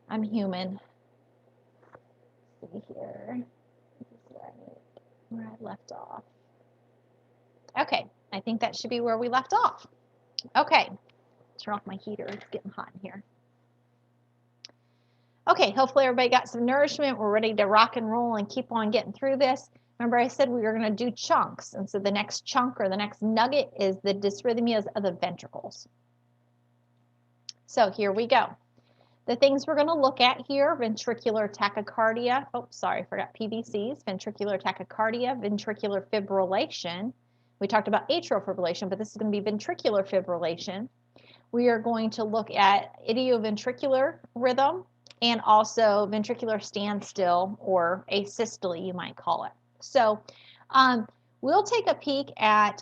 I'm human. Let's see here. Where I left off. Okay, I think that should be where we left off. Okay, turn off my heater. It's getting hot in here. Okay, hopefully everybody got some nourishment. We're ready to rock and roll and keep on getting through this. Remember I said we were going to do chunks, and so the next chunk or the next nugget is the dysrhythmias of the ventricles. So here we go. The things we're going to look at here, ventricular tachycardia. Oh, sorry, I forgot PVCs. Ventricular tachycardia, ventricular fibrillation. We talked about atrial fibrillation, but this is going to be ventricular fibrillation. We are going to look at idioventricular rhythm and also ventricular standstill, or asystole, you might call it. So we'll take a peek at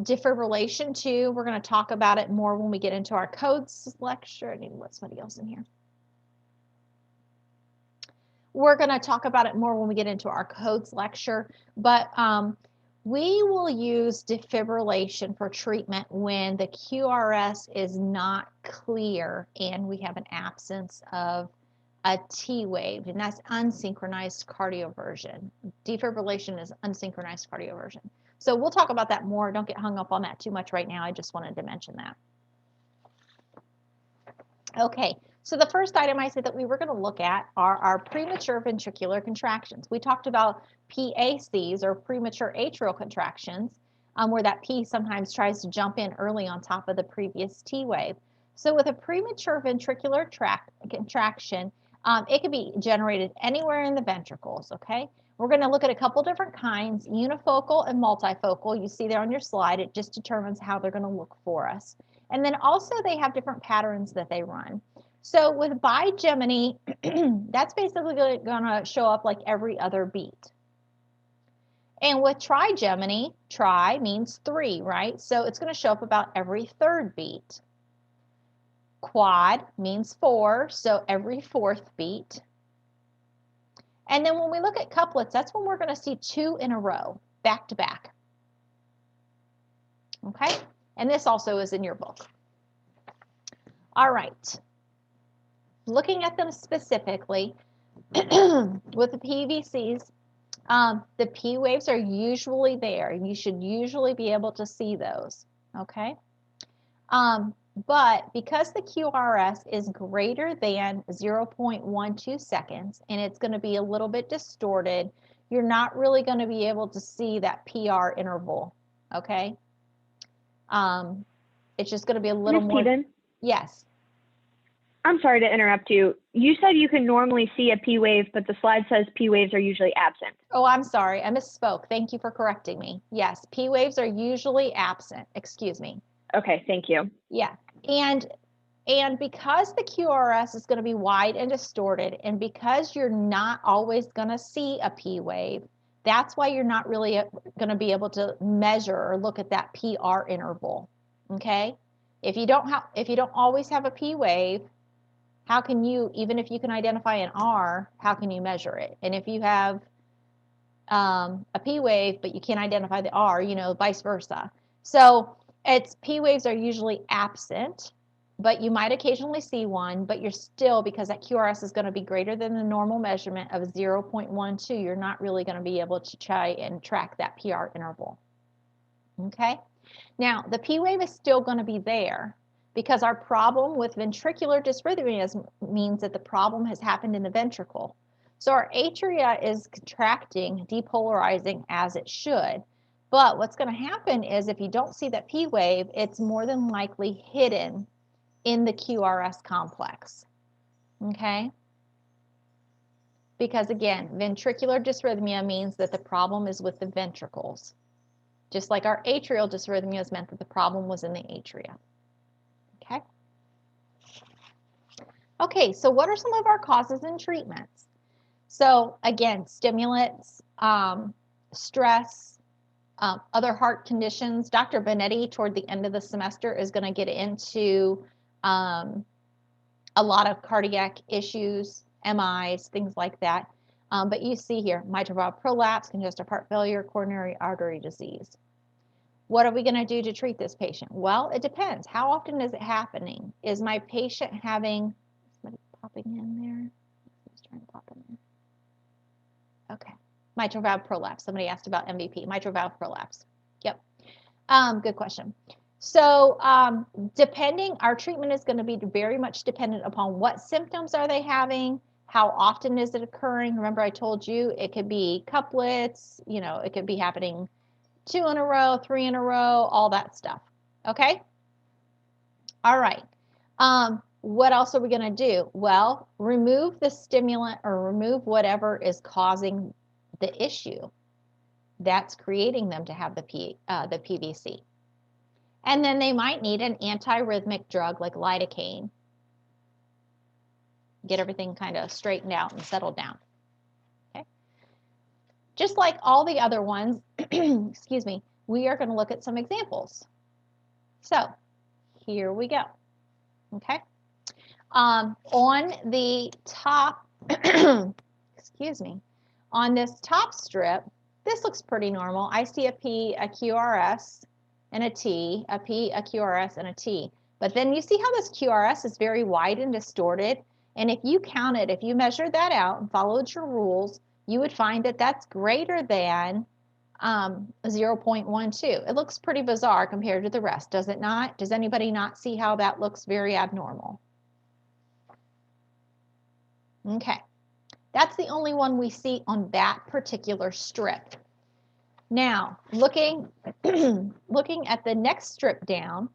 defibrillation too. We're going to talk about it more when we get into our codes lecture. I need to let somebody else in here. We're going to talk about it more when we get into our codes lecture, but we will use defibrillation for treatment when the QRS is not clear and we have an absence of a T wave, and that's unsynchronized cardioversion. Defibrillation is unsynchronized cardioversion. So we'll talk about that more. Don't get hung up on that too much right now. I just wanted to mention that. Okay, so the first item I said that we were going to look at are our premature ventricular contractions. We talked about PACs, or premature atrial contractions, where that P sometimes tries to jump in early on top of the previous T wave. So with a premature ventricular contraction, it can be generated anywhere in the ventricles, okay? We're going to look at a couple different kinds, unifocal and multifocal. You see there on your slide, it just determines how they're going to look for us. And then also they have different patterns that they run. So with bigeminy, that's basically going to show up like every other beat. And with trigeminy, tri means 3, right? So it's going to show up about every 3rd beat. Quad means 4, so every 4th beat. And then when we look at couplets, that's when we're going to see 2 in a row, back to back. Okay? And this also is in your book. All right. Looking at them specifically, with the PVCs, the P waves are usually there. You should usually be able to see those, okay? But because the QRS is greater than 0.12 seconds, and it's going to be a little bit distorted, you're not really going to be able to see that PR interval, okay? It's just going to be a little more. Ms. Steven? Yes. I'm sorry to interrupt you. You said you can normally see a P wave, but the slide says P waves are usually absent. Oh, I'm sorry. I misspoke. Thank you for correcting me. Yes, P waves are usually absent. Excuse me. Okay, thank you. Yeah. And because the QRS is going to be wide and distorted, and because you're not always going to see a P wave, that's why you're not really going to be able to measure or look at that PR interval. Okay? If you don't always have a P wave, how can you, even if you can identify an R, how can you measure it? And if you have a P wave, but you can't identify the R, vice versa. So P waves are usually absent, but you might occasionally see one, but you're still, because that QRS is going to be greater than the normal measurement of 0.12, you're not really going to be able to try and track that PR interval. Okay? Now, the P wave is still going to be there, because our problem with ventricular dysrhythmias means that the problem has happened in the ventricle. So our atria is contracting, depolarizing as it should. But what's going to happen is if you don't see that P wave, it's more than likely hidden in the QRS complex. Okay? Because again, ventricular dysrhythmia means that the problem is with the ventricles. Just like our atrial dysrhythmias meant that the problem was in the atria. Okay. Okay, so what are some of our causes and treatments? So again, stimulants, stress, other heart conditions. Dr. Benetti, toward the end of the semester, is going to get into a lot of cardiac issues, MIs, things like that. But you see here, mitral valve prolapse, congestive heart failure, coronary artery disease. What are we going to do to treat this patient? Well, it depends. How often is it happening? Is my patient having, somebody pop popping in there. Just trying to pop in there. Okay. Mitral valve prolapse. Somebody asked about MVP. Mitral valve prolapse. Yep. Good question. So depending, our treatment is going to be very much dependent upon what symptoms are they having, how often is it occurring. Remember I told you it could be couplets, you know, it could be happening 2 in a row, 3 in a row, all that stuff. Okay? All right. What else are we going to do? Well, remove the stimulant or remove whatever is causing the issue that's creating them to have the PVC. And then they might need an antiarrhythmic drug like lidocaine. Get everything kind of straightened out and settled down. Okay. Just like all the other ones, excuse me, we are going to look at some examples. So here we go. Okay. On the top, excuse me, on this top strip, this looks pretty normal. I see a P, a QRS, and a T, a P, a QRS, and a T. But then you see how this QRS is very wide and distorted? And if you counted, if you measured that out and followed your rules, you would find that that's greater than 0.12. It looks pretty bizarre compared to the rest, does it not? Does anybody not see how that looks very abnormal? Okay, that's the only one we see on that particular strip. Now, looking at the next strip down,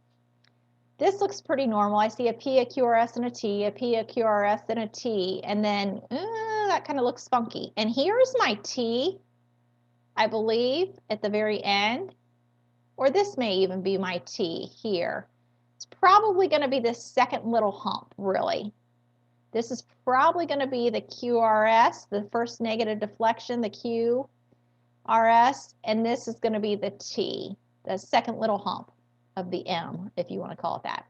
this looks pretty normal. I see a P, a QRS, and a T, a P, a QRS, and a T, and then that kind of looks funky. And here's my T, I believe, at the very end, or this may even be my T here. It's probably going to be this second little hump, really. This is probably going to be the QRS, the first negative deflection, the QRS, and this is going to be the T, the second little hump of the M, if you want to call it that.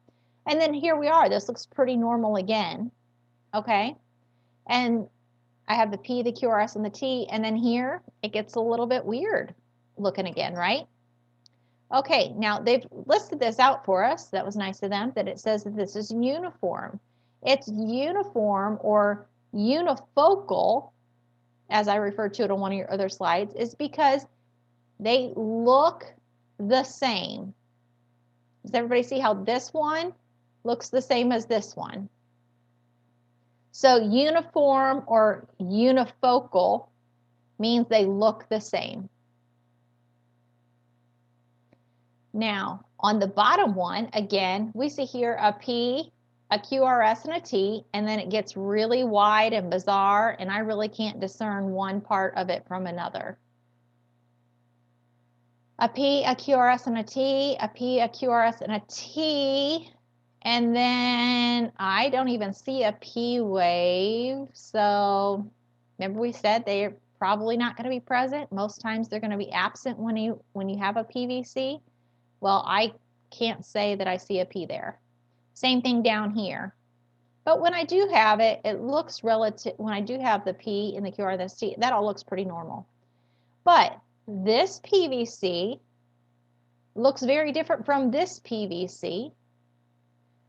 And then here we are. This looks pretty normal again, okay? And I have the P, the QRS, and the T, and then here it gets a little bit weird looking again, right? Okay, now they've listed this out for us. That was nice of them, that it says that this is uniform. It's uniform or unifocal, as I referred to it on one of your other slides, is because they look the same. Does everybody see how this one looks the same as this one? So uniform or unifocal means they look the same. Now, on the bottom one, again, we see here a P, a QRS, and a T, and then it gets really wide and bizarre, and I really can't discern one part of it from another. A P, a QRS, and a T, a P, a QRS, and a T, and then I don't even see a P wave. So remember we said they're probably not going to be present. Most times they're going to be absent when you have a PVC. Well, I can't say that I see a P there. Same thing down here. But when I do have it, it looks relative. When I do have the P and the QR and the T, that all looks pretty normal. But this PVC looks very different from this PVC.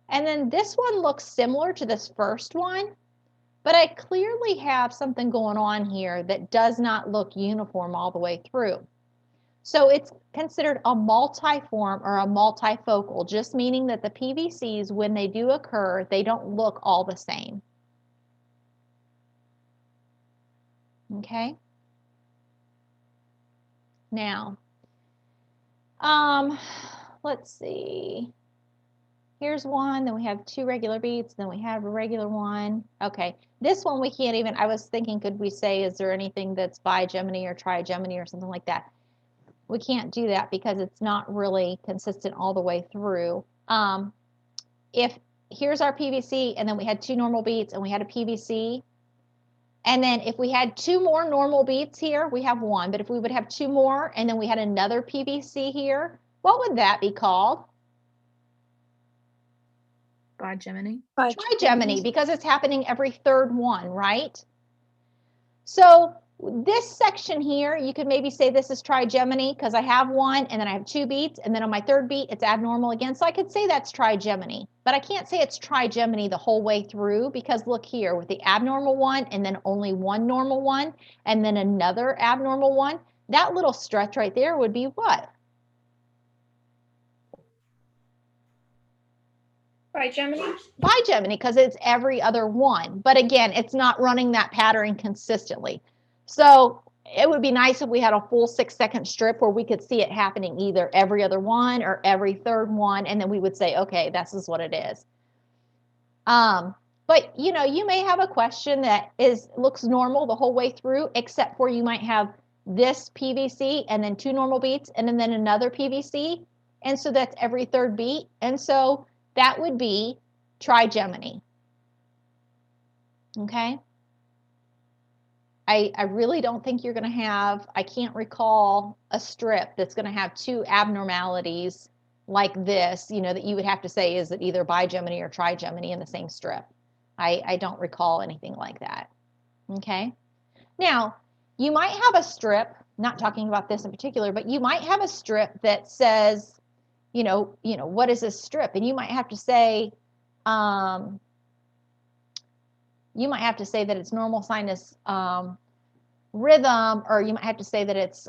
And then this one looks similar to this first one, but I clearly have something going on here that does not look uniform all the way through. So it's considered a multiform or a multifocal, just meaning that the PVCs, when they do occur, they don't look all the same. Okay. Now, let's see. Here's one, then we have 2 regular beats, then we have a regular one. Okay, this one we can't even, I was thinking, could we say, is there anything that's bigeminy or trigeminy or something like that? We can't do that because it's not really consistent all the way through. If here's our PVC, and then we had 2 normal beats, and we had a PVC, and then if we had 2 more normal beats here, we have 1, but if we would have 2 more, and then we had another PVC here, what would that be called? Bigeminy. Trigeminy, because it's happening every third one, right? So this section here, you could maybe say this is trigeminy because I have one and then I have 2 beats, and then on my 3rd beat, it's abnormal again. So I could say that's trigeminy, but I can't say it's trigeminy the whole way through because look here with the abnormal one and then only one normal one and then another abnormal one, that little stretch right there would be what? Bigeminy? Bigeminy, because it's every other one. But again, it's not running that pattern consistently. So it would be nice if we had a full 6-second strip where we could see it happening either every other one or every 3rd one, and then we would say, okay, this is what it is. But you know, you may have a question that looks normal the whole way through, except for you might have this PVC and then 2 normal beats and then another PVC. And so that's every 3rd beat. And so that would be trigeminy. Okay. I really don't think you're going to have, I can't recall a strip that's going to have 2 abnormalities like this, you know, that you would have to say, is it either bigeminy or trigeminy in the same strip? I don't recall anything like that. Okay. Now, you might have a strip, not talking about this in particular, but you might have a strip that says, you know, what is this strip? And you might have to say, that it's normal sinus rhythm, or you might have to say that it's,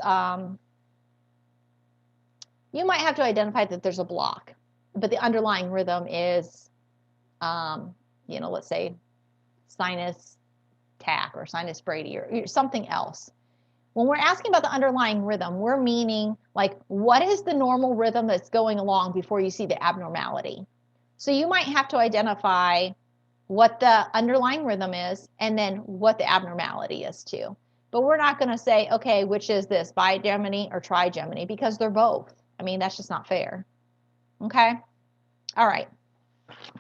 you might have to identify that there's a block, but the underlying rhythm is, you know, let's say sinus tach or sinus brady or something else. When we're asking about the underlying rhythm, we're meaning like, what is the normal rhythm that's going along before you see the abnormality? So you might have to identify what the underlying rhythm is and then what the abnormality is too. But we're not going to say, okay, which is this, bigeminy or trigeminy, because they're both. I mean, that's just not fair. Okay? All right.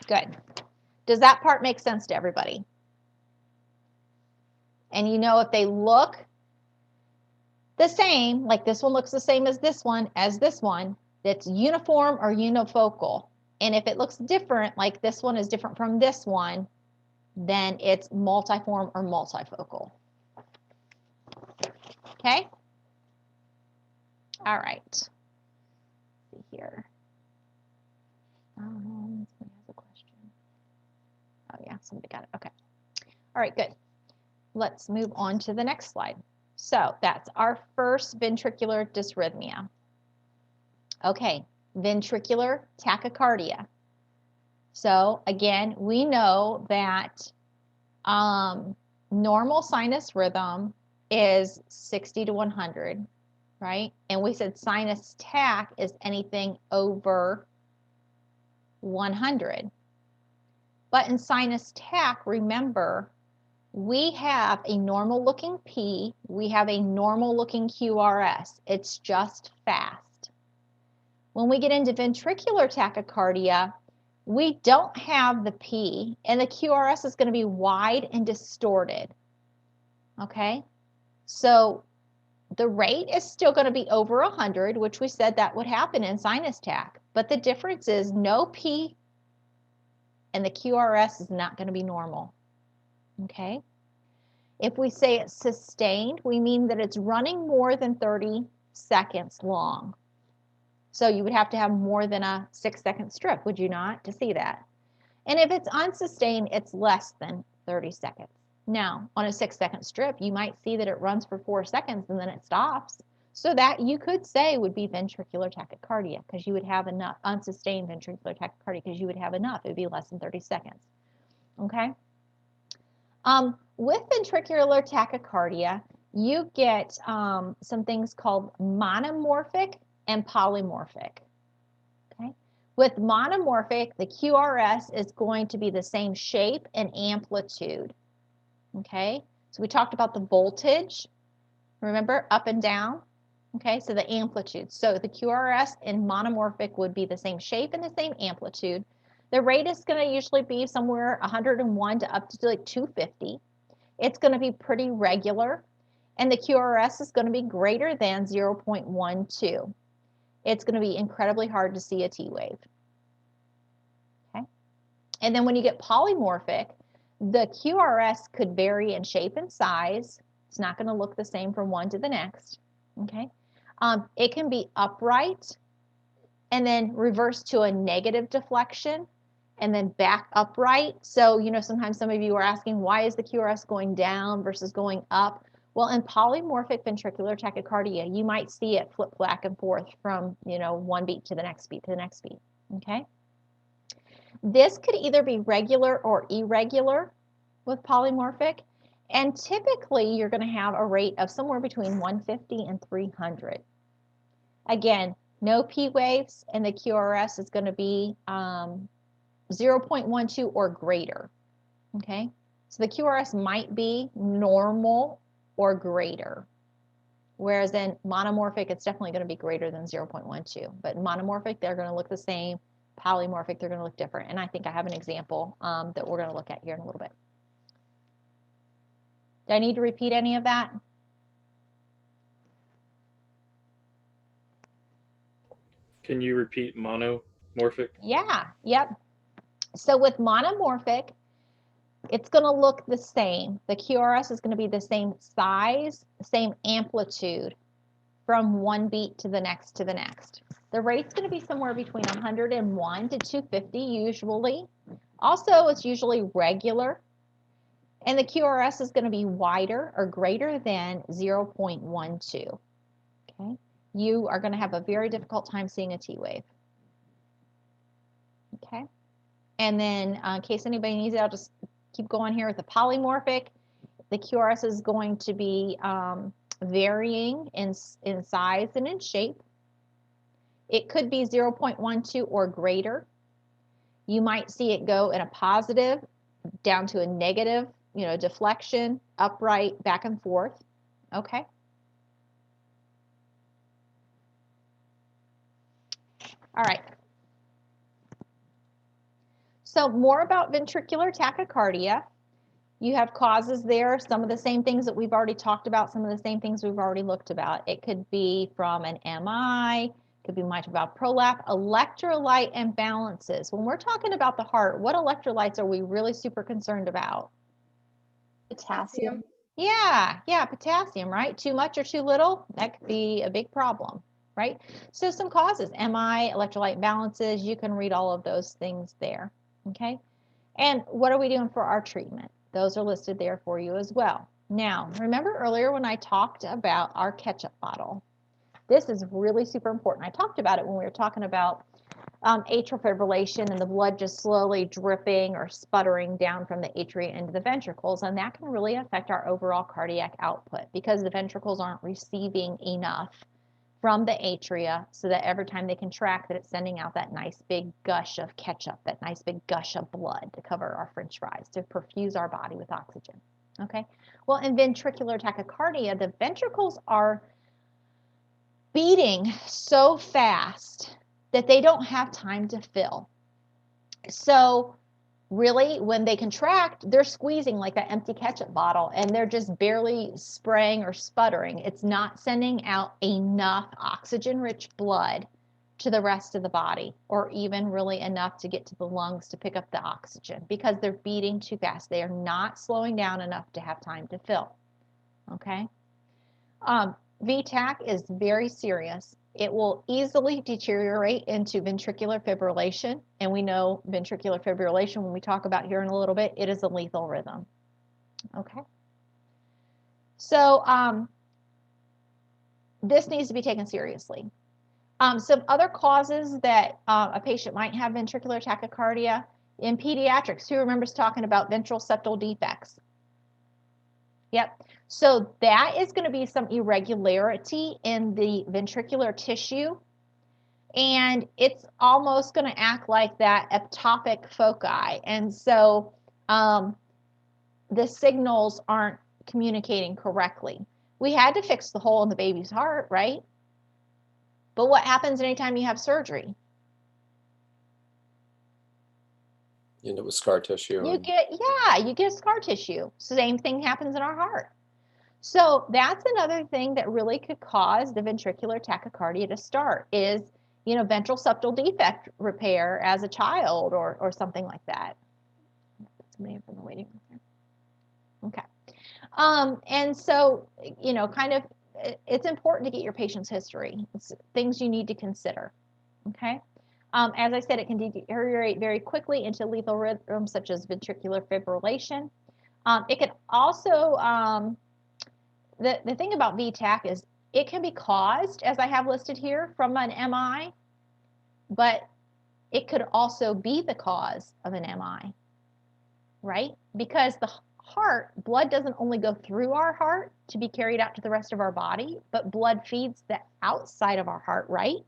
Good. Does that part make sense to everybody? And you know, if they look the same, like this one looks the same as this one, that's uniform or unifocal. And if it looks different, like this one is different from this one, then it's multiform or multifocal. Okay? All right. Let's see here. Somebody has a question. Oh yeah, somebody got it. Okay. All right, good. Let's move on to the next slide. So that's our first ventricular dysrhythmia. Okay, ventricular tachycardia. So again, we know that normal sinus rhythm is 60 to 100, right? And we said sinus tach is anything over 100. But in sinus tach, remember, we have a normal looking P, we have a normal looking QRS. It's just fast. When we get into ventricular tachycardia, we don't have the P, and the QRS is going to be wide and distorted. Okay? So the rate is still going to be over 100, which we said that would happen in sinus tach. But the difference is no P, and the QRS is not going to be normal. Okay? If we say it's sustained, we mean that it's running more than 30 seconds long. So you would have to have more than a 6-second strip, would you not, to see that? And if it's unsustained, it's less than 30 seconds. Now, on a 6-second strip, you might see that it runs for 4 seconds and then it stops. So that you could say would be ventricular tachycardia, because you would have enough, unsustained ventricular tachycardia, because you would have enough. It would be less than 30 seconds. Okay? With ventricular tachycardia, you get some things called monomorphic and polymorphic. Okay? With monomorphic, the QRS is going to be the same shape and amplitude. Okay? So we talked about the voltage, remember, up and down. Okay, so the amplitude. So the QRS in monomorphic would be the same shape and the same amplitude. The rate is going to usually be somewhere 101 to up to like 250. It's going to be pretty regular, and the QRS is going to be greater than 0.12. It's going to be incredibly hard to see a T wave. Okay, and then when you get polymorphic, the QRS could vary in shape and size. It's not going to look the same from one to the next. Okay. It can be upright and then reverse to a negative deflection and then back upright. So, sometimes some of you are asking, why is the QRS going down versus going up? Well, in polymorphic ventricular tachycardia, you might see it flip back and forth from, one beat to the next beat to the next beat. Okay. This could either be regular or irregular with polymorphic. And typically, you're going to have a rate of somewhere between 150 and 300. Again, no P waves, and the QRS is going to be 0.12 or greater. Okay, so the QRS might be normal or greater, whereas in monomorphic, it's definitely going to be greater than 0.12. But monomorphic, they're going to look the same. Polymorphic, they're going to look different. And I think I have an example that we're going to look at here in a little bit. Do I need to repeat any of that? Can you repeat monomorphic? Yeah, yep. So with monomorphic, it's going to look the same. The QRS is going to be the same size, same amplitude from one beat to the next to the next. The rate's going to be somewhere between 101 to 250 usually. Also, it's usually regular. And the QRS is going to be wider or greater than 0.12. Okay. You are going to have a very difficult time seeing a T wave. Okay. And then in case anybody needs it, I'll just keep going here with the polymorphic. The QRS is going to be varying in size and in shape. It could be 0.12 or greater. You might see it go in a positive down to a negative, deflection, upright, back and forth. Okay. All right. So more about ventricular tachycardia. You have causes there, some of the same things that we've already talked about, some of the same things we've already looked about. It could be from an MI, could be mitral prolapse, electrolyte imbalances. When we're talking about the heart, what electrolytes are we really super concerned about? Potassium. Yeah, potassium, right? Too much or too little, that could be a big problem, right? So some causes, MI, electrolyte imbalances, you can read all of those things there, okay? And what are we doing for our treatment? Those are listed there for you as well. Now, remember earlier when I talked about our ketchup bottle? This is really super important. I talked about it when we were talking about atrial fibrillation and the blood just slowly dripping or sputtering down from the atria into the ventricles, and that can really affect our overall cardiac output because the ventricles aren't receiving enough from the atria so that every time they contract that it's sending out that nice big gush of ketchup, that nice big gush of blood to cover our french fries, to perfuse our body with oxygen. Okay, well, in ventricular tachycardia, the ventricles are beating so fast that they don't have time to fill. So really, when they contract, they're squeezing like that empty ketchup bottle and they're just barely spraying or sputtering. It's not sending out enough oxygen-rich blood to the rest of the body, or even really enough to get to the lungs to pick up the oxygen because they're beating too fast. They are not slowing down enough to have time to fill. Okay? VTAC is very serious. It will easily deteriorate into ventricular fibrillation. And we know ventricular fibrillation, when we talk about here in a little bit, it is a lethal rhythm. Okay. So this needs to be taken seriously. Some other causes that a patient might have ventricular tachycardia in pediatrics. Who remembers talking about ventral septal defects? Yep. So that is going to be some irregularity in the ventricular tissue. And it's almost going to act like that ectopic foci. And so the signals aren't communicating correctly. We had to fix the hole in the baby's heart, right? But what happens anytime you have surgery? You end up with scar tissue. You get scar tissue. Same thing happens in our heart. So that's another thing that really could cause the ventricular tachycardia to start is, ventral septal defect repair as a child or something like that. Somebody from the waiting room here. Okay. And so, kind of, it's important to get your patient's history. It's things you need to consider. Okay. As I said, it can deteriorate very quickly into lethal rhythms such as ventricular fibrillation. It can also, the thing about VTAC is it can be caused, as I have listed here, from an MI, but it could also be the cause of an MI, right? Because the blood doesn't only go through our heart to be carried out to the rest of our body, but blood feeds the outside of our heart, right?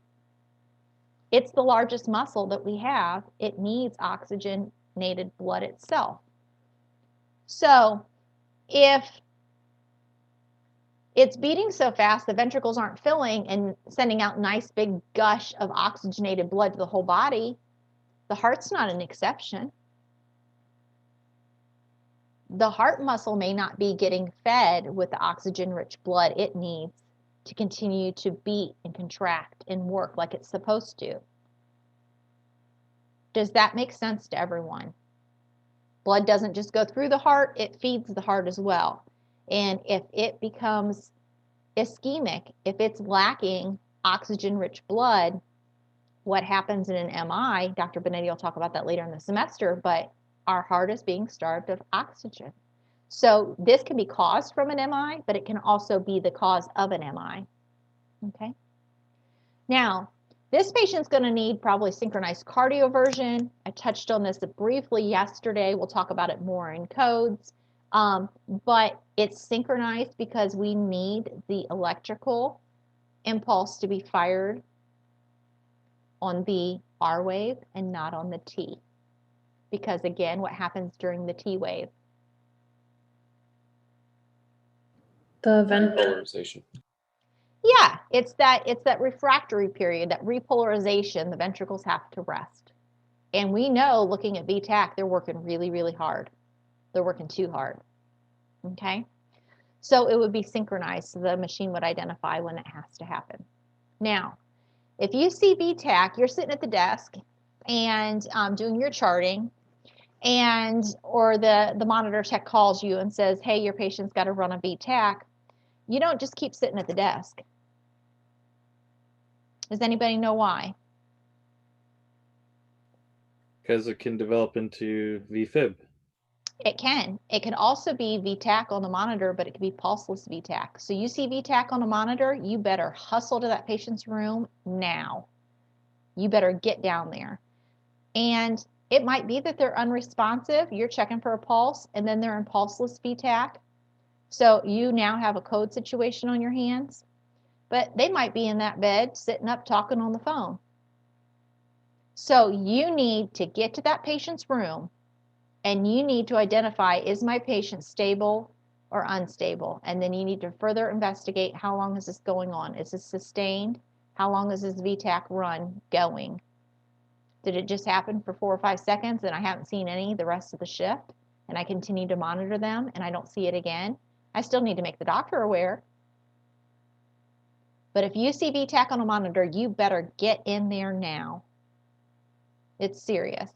It's the largest muscle that we have. It needs oxygenated blood itself. So if it's beating so fast, the ventricles aren't filling and sending out nice big gush of oxygenated blood to the whole body, the heart's not an exception. The heart muscle may not be getting fed with the oxygen-rich blood it needs to continue to beat and contract and work like it's supposed to. Does that make sense to everyone? Blood doesn't just go through the heart, it feeds the heart as well. And if it becomes ischemic, if it's lacking oxygen-rich blood, what happens in an MI, Dr. Benetti will talk about that later in the semester, but our heart is being starved of oxygen. So this can be caused from an MI, but it can also be the cause of an MI. Okay. Now, this patient's going to need probably synchronized cardioversion. I touched on this briefly yesterday. We'll talk about it more in codes. But it's synchronized because we need the electrical impulse to be fired on the R wave and not on the T. Because again, what happens during the T wave? Polarization. Yeah, it's that refractory period, that repolarization. The ventricles have to rest. And we know, looking at VTAC, they're working really, really hard. They're working too hard. Okay? So it would be synchronized, so the machine would identify when it has to happen. Now, if you see VTAC, you're sitting at the desk and doing your charting, or the monitor tech calls you and says, hey, your patient's got to run a VTAC. You don't just keep sitting at the desk. Does anybody know why? Because it can develop into VFib. It can. It can also be VTAC on the monitor, but it can be pulseless VTAC. So you see VTAC on the monitor, you better hustle to that patient's room now. You better get down there. And it might be that they're unresponsive. You're checking for a pulse, and then they're in pulseless VTAC. So you now have a code situation on your hands. But they might be in that bed, sitting up, talking on the phone. So you need to get to that patient's room, and you need to identify, is my patient stable or unstable? And then you need to further investigate, how long is this going on? Is this sustained? How long is this VTAC run going? Did it just happen for 4 or 5 seconds and I haven't seen any the rest of the shift, and I continue to monitor them and I don't see it again? I still need to make the doctor aware. But if you see VTAC on a monitor, you better get in there now. It's serious.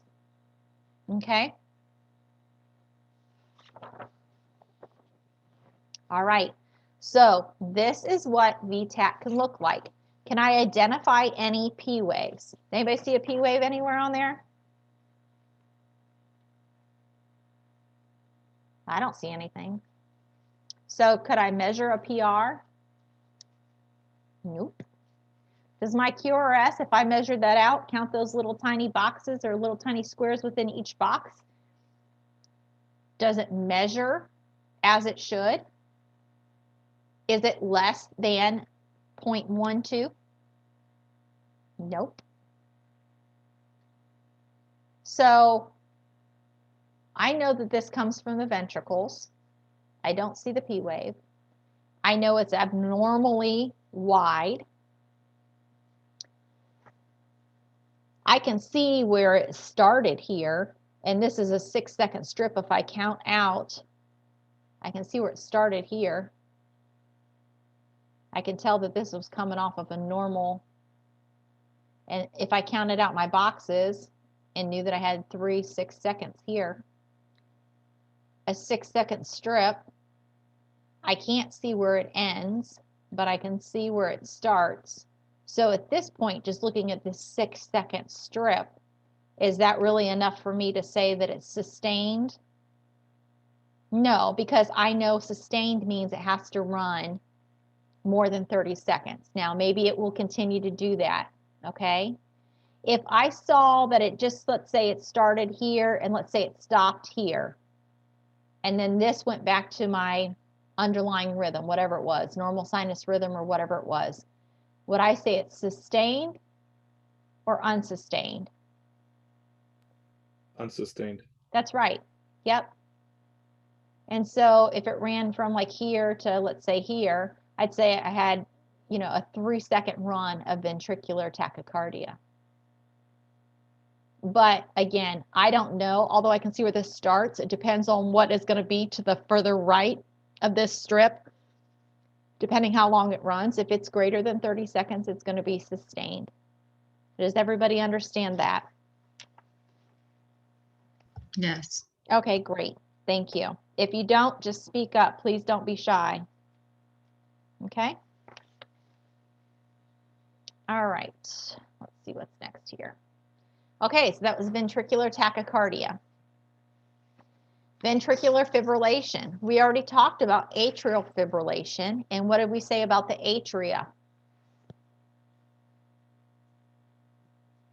Okay? All right. So this is what VTAC can look like. Can I identify any P waves? Anybody see a P wave anywhere on there? I don't see anything. So could I measure a PR? Nope. Does my QRS, if I measured that out, count those little tiny boxes or little tiny squares within each box? Does it measure as it should? Is it less than 0.12? Nope. So I know that this comes from the ventricles. I don't see the P wave. I know it's abnormally wide. I can see where it started here, and this is a 6-second strip. If I count out, I can see where it started here. I can tell that this was coming off of a normal, and if I counted out my boxes and knew that I had 3 6 seconds here, a 6-second strip I can't see where it ends, but I can see where it starts. So at this point, just looking at this 6-second strip, is that really enough for me to say that it's sustained? No, because I know sustained means it has to run more than 30 seconds. Now, maybe it will continue to do that, okay? If I saw that it just, let's say it started here and let's say it stopped here, and then this went back to my underlying rhythm, whatever it was, normal sinus rhythm or whatever it was, would I say it's sustained or unsustained? Unsustained. That's right. Yep. And so if it ran from like here to, let's say here, I'd say I had, you know, a 3-second run of ventricular tachycardia. But again, I don't know, although I can see where this starts. It depends on what is going to be to the further right of this strip, depending how long it runs. If it's greater than 30 seconds, it's going to be sustained. Does everybody understand that? Yes. Okay, great. Thank you. If you don't, just speak up. Please don't be shy. Okay? All right. Let's see what's next here. Okay, so that was ventricular tachycardia. Ventricular fibrillation. We already talked about atrial fibrillation. And what did we say about the atria?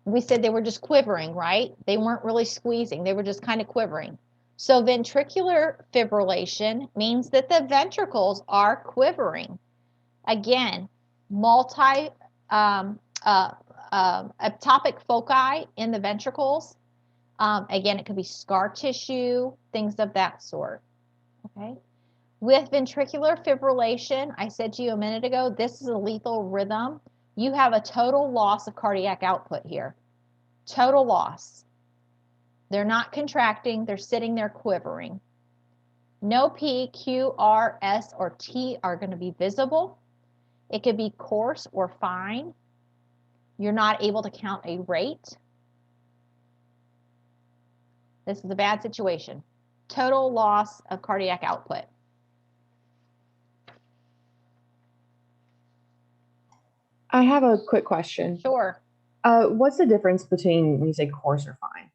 We said they were just quivering, right? They weren't really squeezing. They were just kind of quivering. So ventricular fibrillation means that the ventricles are quivering. Again, ectopic foci in the ventricles. Again, it could be scar tissue, things of that sort. Okay. With ventricular fibrillation, I said to you a minute ago, this is a lethal rhythm. You have a total loss of cardiac output here. Total loss. They're not contracting, they're sitting there quivering. No P, Q, R, S, or T are going to be visible. It could be coarse or fine. You're not able to count a rate. This is a bad situation. Total loss of cardiac output. I have a quick question. Sure. What's the difference between when you say coarse or fine?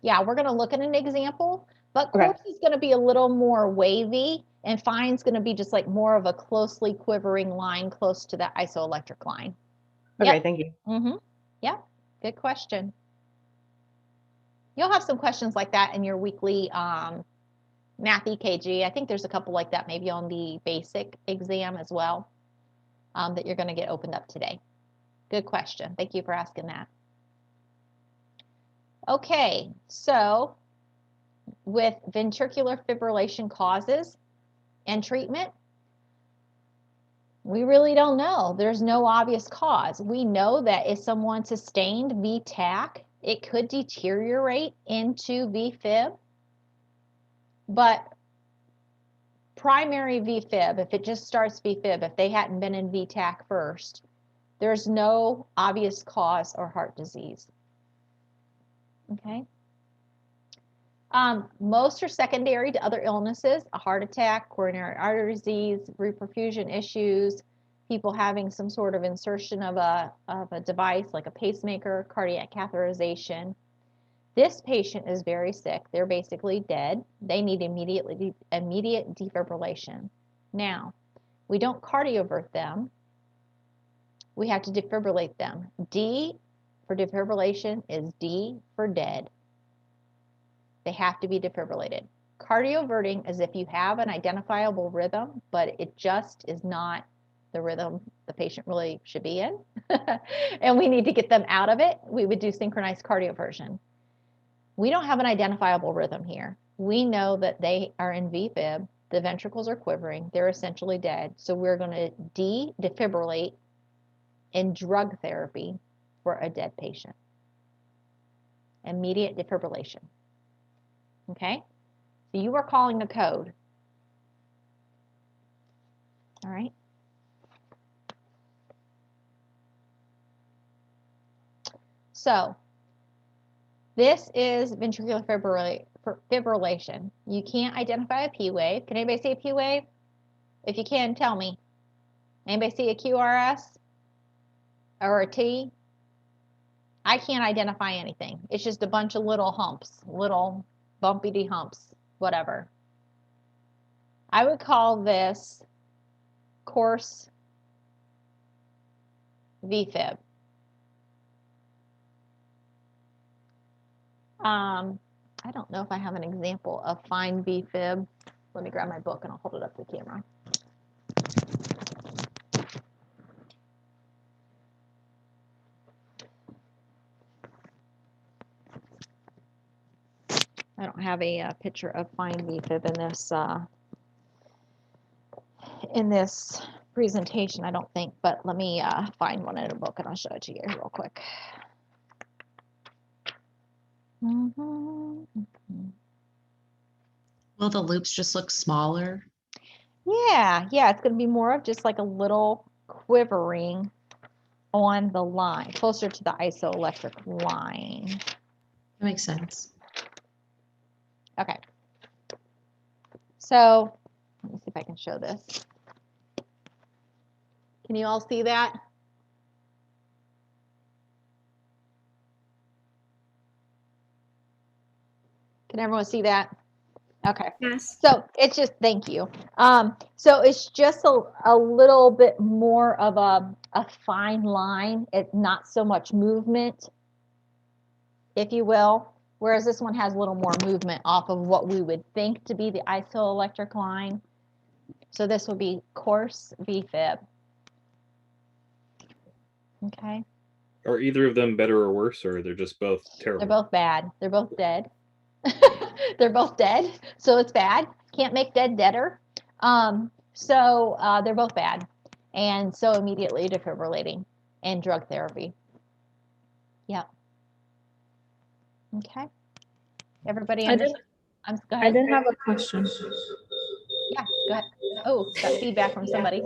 Yeah, we're going to look at an example, but Okay. coarse is going to be a little more wavy, and fine is going to be just like more of a closely quivering line close to the isoelectric line. Okay, Yep. thank you. Mm-hmm. Yep. Good question. You'll have some questions like that in your weekly math EKG. I think there's a couple like that maybe on the basic exam as well that you're going to get opened up today. Good question. Thank you for asking that. Okay, so with ventricular fibrillation causes and treatment, we really don't know. There's no obvious cause. We know that if someone sustained VTach, it could deteriorate into VFib, but primary VFib, if it just starts VFib, if they hadn't been in VTach first, there's no obvious cause or heart disease. Okay. Most are secondary to other illnesses, a heart attack, coronary artery disease, reperfusion issues, people having some sort of insertion of a device like a pacemaker, cardiac catheterization. This patient is very sick. They're basically dead. They need immediate defibrillation. Now, we don't cardiovert them. We have to defibrillate them. D for defibrillation is D for dead. They have to be defibrillated. Cardioverting is if you have an identifiable rhythm, but it just is not the rhythm the patient really should be in, and we need to get them out of it, we would do synchronized cardioversion. We don't have an identifiable rhythm here. We know that they are in VFib, the ventricles are quivering, they're essentially dead, so we're going to defibrillate in drug therapy for a dead patient. Immediate defibrillation. Okay, so you are calling the code. All right. So this is ventricular fibrillation. You can't identify a P wave. Can anybody see a P wave? If you can, tell me. Anybody see a QRS or a T? I can't identify anything. It's just a bunch of little humps, little bumpy humps, whatever. I would call this coarse VFib. I don't know if I have an example of fine VFib. Let me grab my book and I'll hold it up to the camera. I don't have a picture of fine VFib in this presentation, I don't think, but let me find one in a book and I'll show it to you real quick. Will the loops just look smaller? Yeah, it's going to be more of just like a little quivering on the line, closer to the isoelectric line. That makes sense. Okay. So let me see if I can show this. Can you all see that? Can everyone see that? Okay. Yes. So it's just, thank you. So it's just a little bit more of a fine line. It's not so much movement, if you will, whereas this one has a little more movement off of what we would think to be the isoelectric line. So this would be coarse VFib. Okay. Are either of them better or worse, or they're just both terrible? They're both bad. They're both dead. They're both dead, so it's bad. Can't make dead deader. So they're both bad. And so immediately defibrillating and drug therapy. Yep. Okay. Everybody understand? Go I ahead. did have a question. Yeah, go ahead. Oh, got feedback from somebody.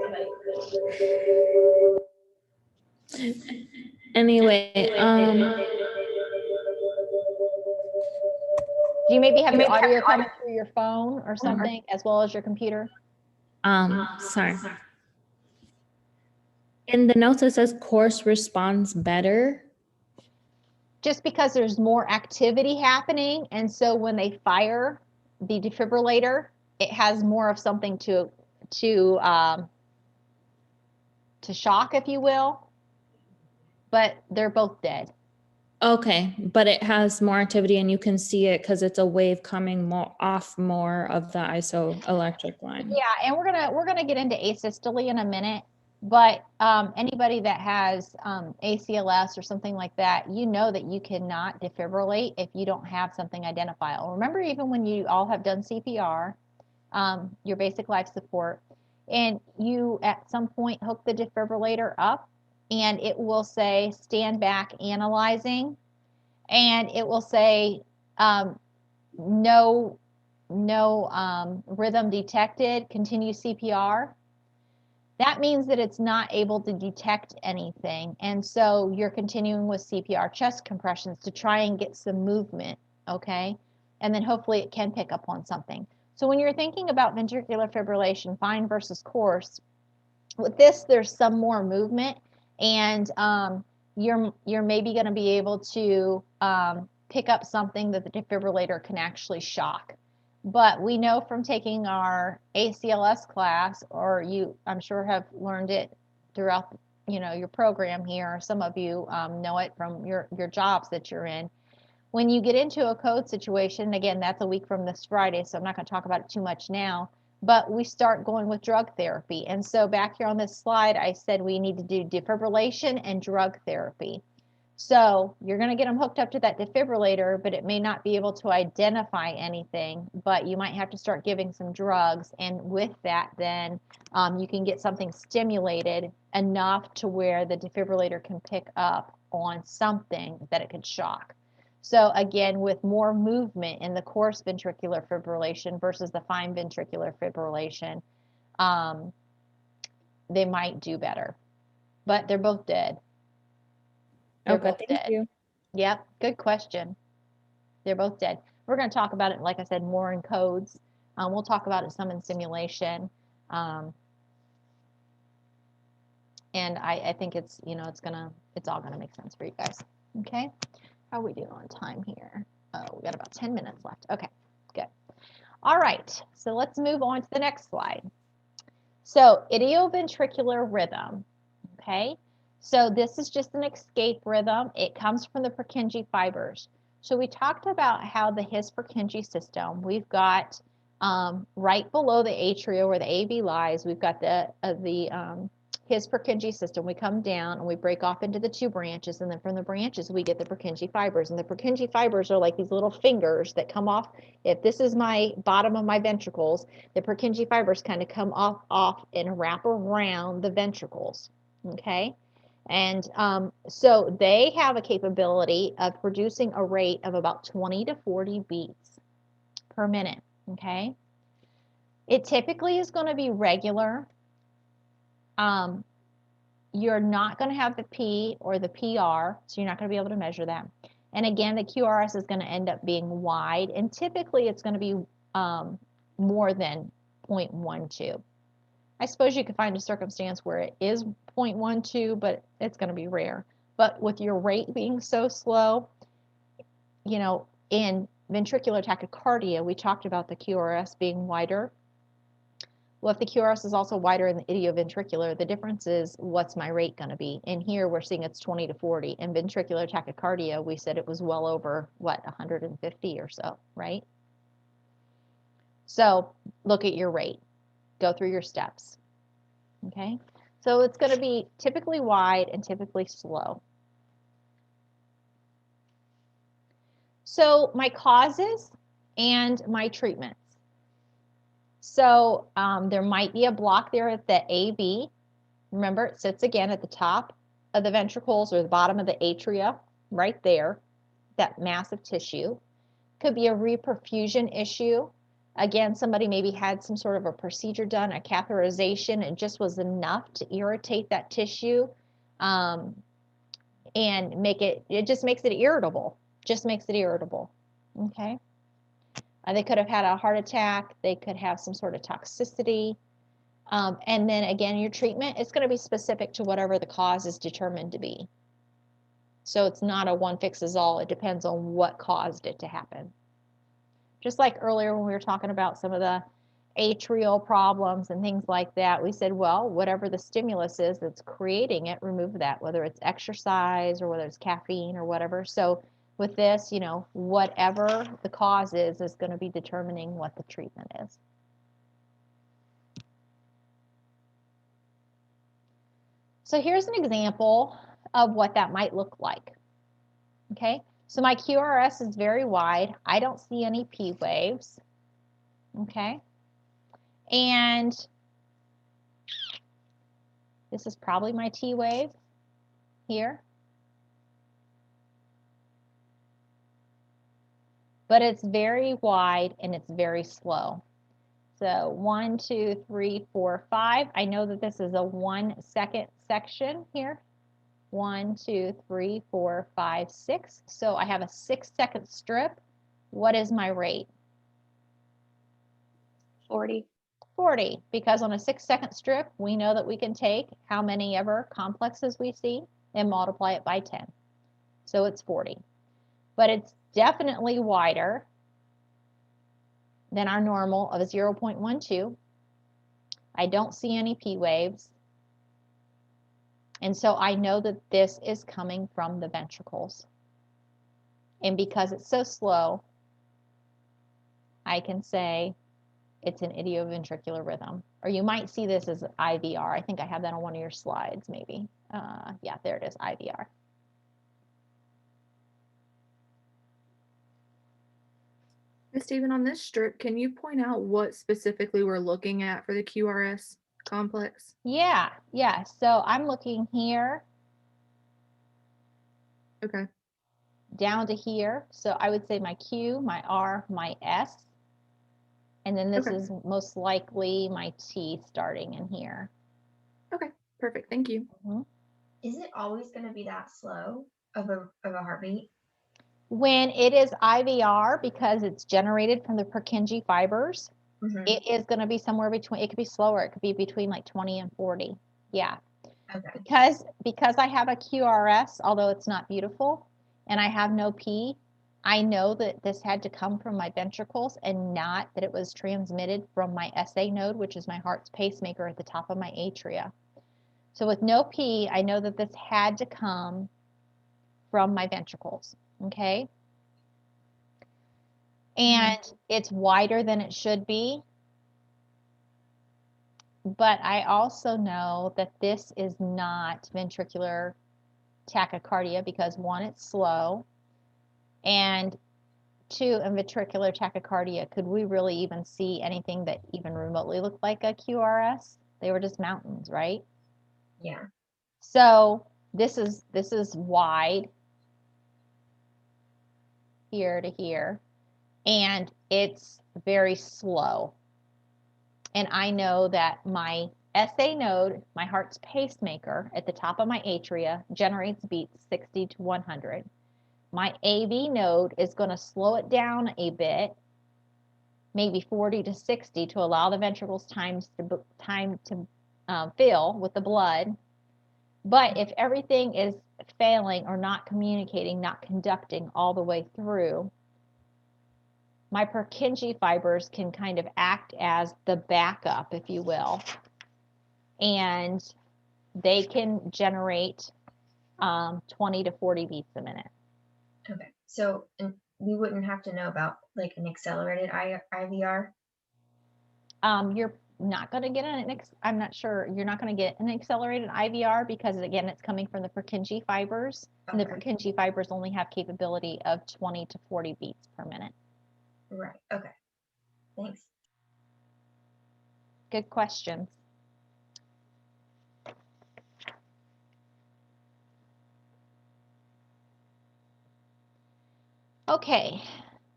Anyway, Do you maybe have your audio coming through your phone or something as well as your computer? sorry. In the notes it says course responds better. Just because there's more activity happening, and so when they fire the defibrillator, it has more of something to shock, if you will. But they're both dead. Okay, but it has more activity and you can see it because it's a wave coming more of the isoelectric line. Yeah, and we're gonna get into asystole in a minute, but anybody that has ACLS or something like that, you know that you cannot defibrillate if you don't have something identifiable. Remember, even when you all have done CPR, your basic life support, and you at some point hook the defibrillator up, and it will say stand back analyzing, and it will say no rhythm detected, continue CPR. That means that it's not able to detect anything, and so you're continuing with CPR chest compressions to try and get some movement, okay? And then hopefully it can pick up on something. So when you're thinking about ventricular fibrillation, fine versus coarse, with this there's some more movement, and you're maybe going to be able to pick up something that the defibrillator can actually shock. But we know from taking our ACLS class, or you, I'm sure, have learned it throughout, your program here. Some of you know it from your jobs that you're in. When you get into a code situation, again, that's a week from this Friday, so I'm not going to talk about it too much now, but we start going with drug therapy. And so back here on this slide, I said we need to do defibrillation and drug therapy. So you're going to get them hooked up to that defibrillator, but it may not be able to identify anything, but you might have to start giving some drugs. And with that, then you can get something stimulated enough to where the defibrillator can pick up on something that it could shock. So again, with more movement in the coarse ventricular fibrillation versus the fine ventricular fibrillation, they might do better, but they're both dead. They're Okay, both thank dead. you. Yep, good question. They're both dead. We're going to talk about it, like I said, more in codes. We'll talk about it some in simulation. And I think it's, it's all gonna make sense for you guys. Okay. How are we doing on time here? Oh, we got about 10 minutes left. Okay, good. All right, so let's move on to the next slide. So idioventricular rhythm, okay? So this is just an escape rhythm. It comes from the Purkinje fibers. So we talked about how the His-Purkinje system, we've got right below the atria where the AV lies, we've got the His-Purkinje system. We come down and we break off into the two branches, and then from the branches we get the Purkinje fibers. And the Purkinje fibers are like these little fingers that come off. If this is my bottom of my ventricles, the Purkinje fibers kind of come off and wrap around the ventricles. Okay, and so they have a capability of producing a rate of about 20 to 40 beats per minute. Okay, it typically is going to be regular. You're not going to have the P or the PR, so you're not going to be able to measure that. And again, the QRS is going to end up being wide, and typically it's going to be more than 0.12. I suppose you could find a circumstance where it is 0.12, but it's going to be rare. But with your rate being so slow, in ventricular tachycardia, we talked about the QRS being wider. Well, if the QRS is also wider in the idioventricular, the difference is what's my rate going to be? And here we're seeing it's 20 to 40. In ventricular tachycardia, we said it was well over, 150 or so, right? So look at your rate. Go through your steps, okay? So it's going to be typically wide and typically slow. So my causes and my treatments. So there might be a block there at the AV. Remember, it sits again at the top of the ventricles or the bottom of the atria, right there, that massive tissue. Could be a reperfusion issue. Again, somebody maybe had some sort of a procedure done, a catheterization, and just was enough to irritate that tissue and it just makes it irritable. Just makes it irritable, okay? They could have had a heart attack. They could have some sort of toxicity. And then again, your treatment is going to be specific to whatever the cause is determined to be. So it's not a one fixes all. It depends on what caused it to happen. Just like earlier when we were talking about some of the atrial problems and things like that, we said, well, whatever the stimulus is that's creating it, remove that, whether it's exercise or whether it's caffeine or whatever. So with this, whatever the cause is going to be determining what the treatment is. So here's an example of what that might look like. Okay, so my QRS is very wide. I don't see any P waves. Okay, and this is probably my T wave here. But it's very wide and it's very slow. So 1, 2, 3, 4, 5. I know that this is a 1 second section here. 1, 2, 3, 4, 5, 6. So I have a 6-second strip. What is my rate? 40. 40, because on a 6-second strip, we know that we can take how many ever complexes we see and multiply it by 10. So it's 40. But it's definitely wider than our normal of a 0.12. I don't see any P waves. And so I know that this is coming from the ventricles. And because it's so slow, I can say it's an idioventricular rhythm. Or you might see this as IVR. I think I have that on one of your slides, maybe. Yeah, there it is, IVR. Ms. Stephen, on this strip, can you point out what specifically we're looking at for the QRS complex? Yeah. So I'm looking here. Okay. Down to here. So I would say my Q, my R, my S. And then this is most likely my T starting in here. Okay, perfect. Thank you. Mm-hmm. Is it always going to be that slow of a heartbeat? When it is IVR, because it's generated from the Purkinje fibers, it is going to be somewhere between, it could be slower. It could be between like 20 and 40. Yeah. Okay. Because I have a QRS, although it's not beautiful, and I have no P, I know that this had to come from my ventricles and not that it was transmitted from my SA node, which is my heart's pacemaker at the top of my atria. So with no P, I know that this had to come from my ventricles, okay? And it's wider than it should be. But I also know that this is not ventricular tachycardia because one, it's slow, and two, in ventricular tachycardia, could we really even see anything that even remotely looked like a QRS? They were just mountains, right? Yeah. So this is wide here to here, and it's very slow. And I know that my SA node, my heart's pacemaker at the top of my atria, generates beats 60 to 100. My AV node is going to slow it down a bit, maybe 40 to 60, to allow the ventricles time to fill with the blood. But if everything is failing or not communicating, not conducting all the way through, my Purkinje fibers can kind of act as the backup, if you will, and they can generate 20 to 40 beats a minute. Okay. So we wouldn't have to know about like an accelerated IVR. You're not going to get I'm not sure, you're not going to get an accelerated IVR because, again, it's coming from the Purkinje fibers, and the Okay. Purkinje fibers only have capability of 20 to 40 beats per minute. Right. Okay. Thanks. Good questions. Okay,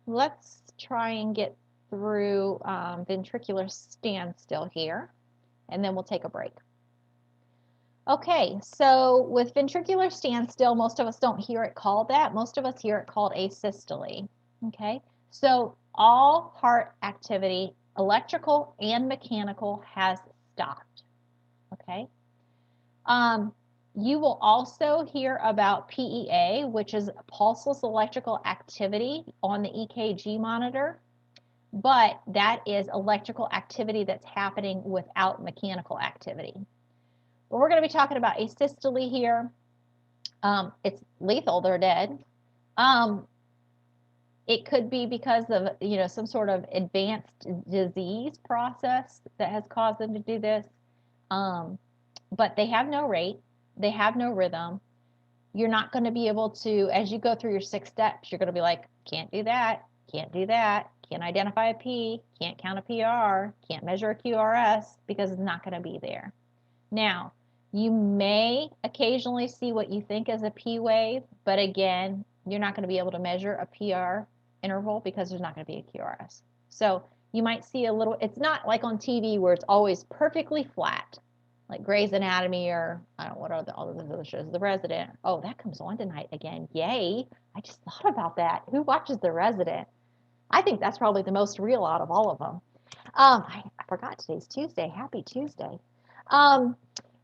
let's try and get through ventricular standstill here, and then we'll take a break. Okay, so with ventricular standstill, most of us don't hear it called that. Most of us hear it called asystole. Okay, so all heart activity, electrical and mechanical, has stopped. Okay, you will also hear about PEA, which is pulseless electrical activity on the EKG monitor, but that is electrical activity that's happening without mechanical activity. But we're going to be talking about asystole here. It's lethal, they're dead. It could be because of, some sort of advanced disease process that has caused them to do this. But they have no rate, they have no rhythm. You're not going to be able to, as you go through your 6 steps, you're going to be like, can't do that, can't do that, can't identify a P, can't count a PR, can't measure a QRS, because it's not going to be there. Now, you may occasionally see what you think is a P wave, but again, you're not going to be able to measure a PR interval because there's not going to be a QRS. So you might see a little, it's not like on TV where it's always perfectly flat, like Grey's Anatomy, or I don't know what are all of those shows, The Resident. Oh, that comes on tonight again. Yay. I just thought about that. Who watches The Resident? I think that's probably the most real out of all of them. I forgot today's Tuesday. Happy Tuesday.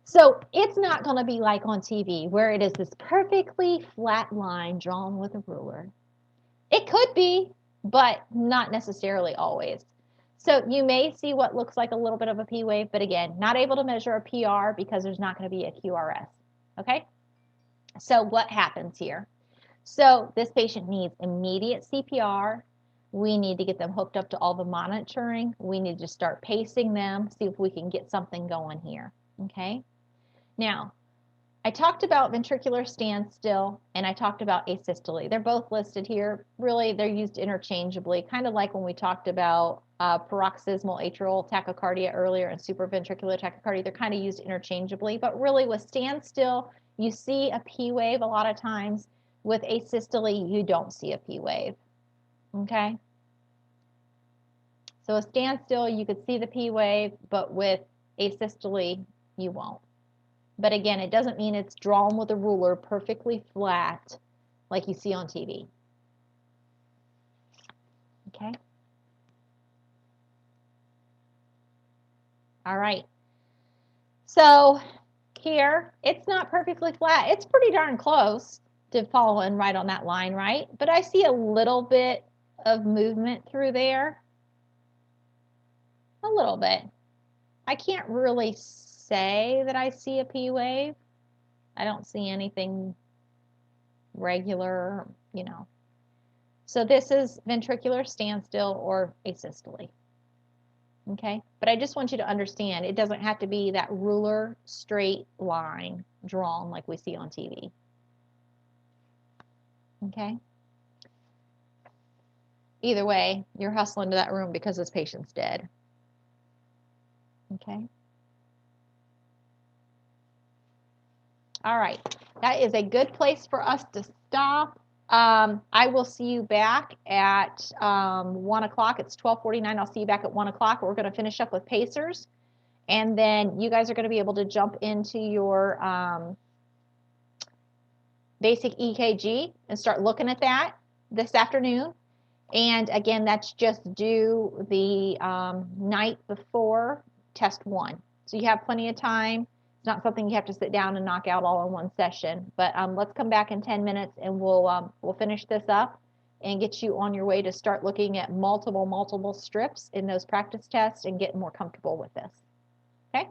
So it's not going to be like on TV where it is this perfectly flat line drawn with a ruler. It could be, but not necessarily always. So you may see what looks like a little bit of a P wave, but again, not able to measure a PR because there's not going to be a QRS. Okay? So what happens here? So this patient needs immediate CPR. We need to get them hooked up to all the monitoring. We need to start pacing them, see if we can get something going here. Okay? Now, I talked about ventricular standstill and I talked about asystole. They're both listed here. Really, they're used interchangeably, kind of like when we talked about paroxysmal atrial tachycardia earlier and supraventricular tachycardia. They're kind of used interchangeably, but really with standstill, you see a P wave a lot of times. With asystole, you don't see a P wave. Okay? So a standstill, you could see the P wave, but with asystole, you won't. But again, it doesn't mean it's drawn with a ruler perfectly flat like you see on TV. Okay? All right. So here, it's not perfectly flat. It's pretty darn close to falling right on that line, right? But I see a little bit of movement through there. A little bit. I can't really say that I see a P wave. I don't see anything regular, you know. So this is ventricular standstill or asystole. Okay, but I just want you to understand it doesn't have to be that ruler straight line drawn like we see on TV. Okay. Either way, you're hustling to that room because this patient's dead. Okay. All right, that is a good place for us to stop. I will see you back at 1 o'clock. It's 12:49. I'll see you back at 1 o'clock. We're going to finish up with pacers. And then you guys are going to be able to jump into your basic EKG and start looking at that this afternoon. And again, that's just due the night before test 1. So you have plenty of time. It's not something you have to sit down and knock out all in one session. But let's come back in 10 minutes and we'll finish this up and get you on your way to start looking at multiple strips in those practice tests and get more comfortable with this. Okay?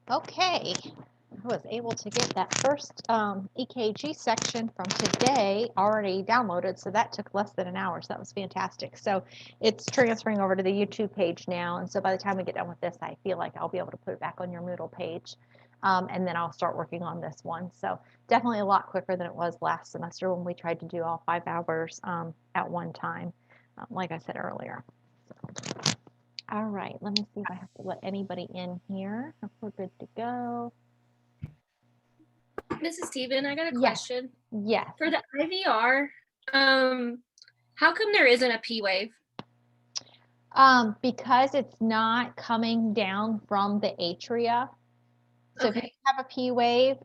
Okay, I was able to get that first EKG section from today already downloaded, so that took less than an hour, so that was fantastic. So it's transferring over to the YouTube page now, and so by the time we get done with this, I feel like I'll be able to put it back on your Moodle page, and then I'll start working on this one. So definitely a lot quicker than it was last semester when we tried to do all 5 hours at one time, like I said earlier. All right, let me see if I have to let anybody in here. If we're good to go. Mrs. Steven, I got a Yes. question. Yes. For the IVR, how come there isn't a P wave? Because it's not coming down from the atria. So if you Okay. have a P wave,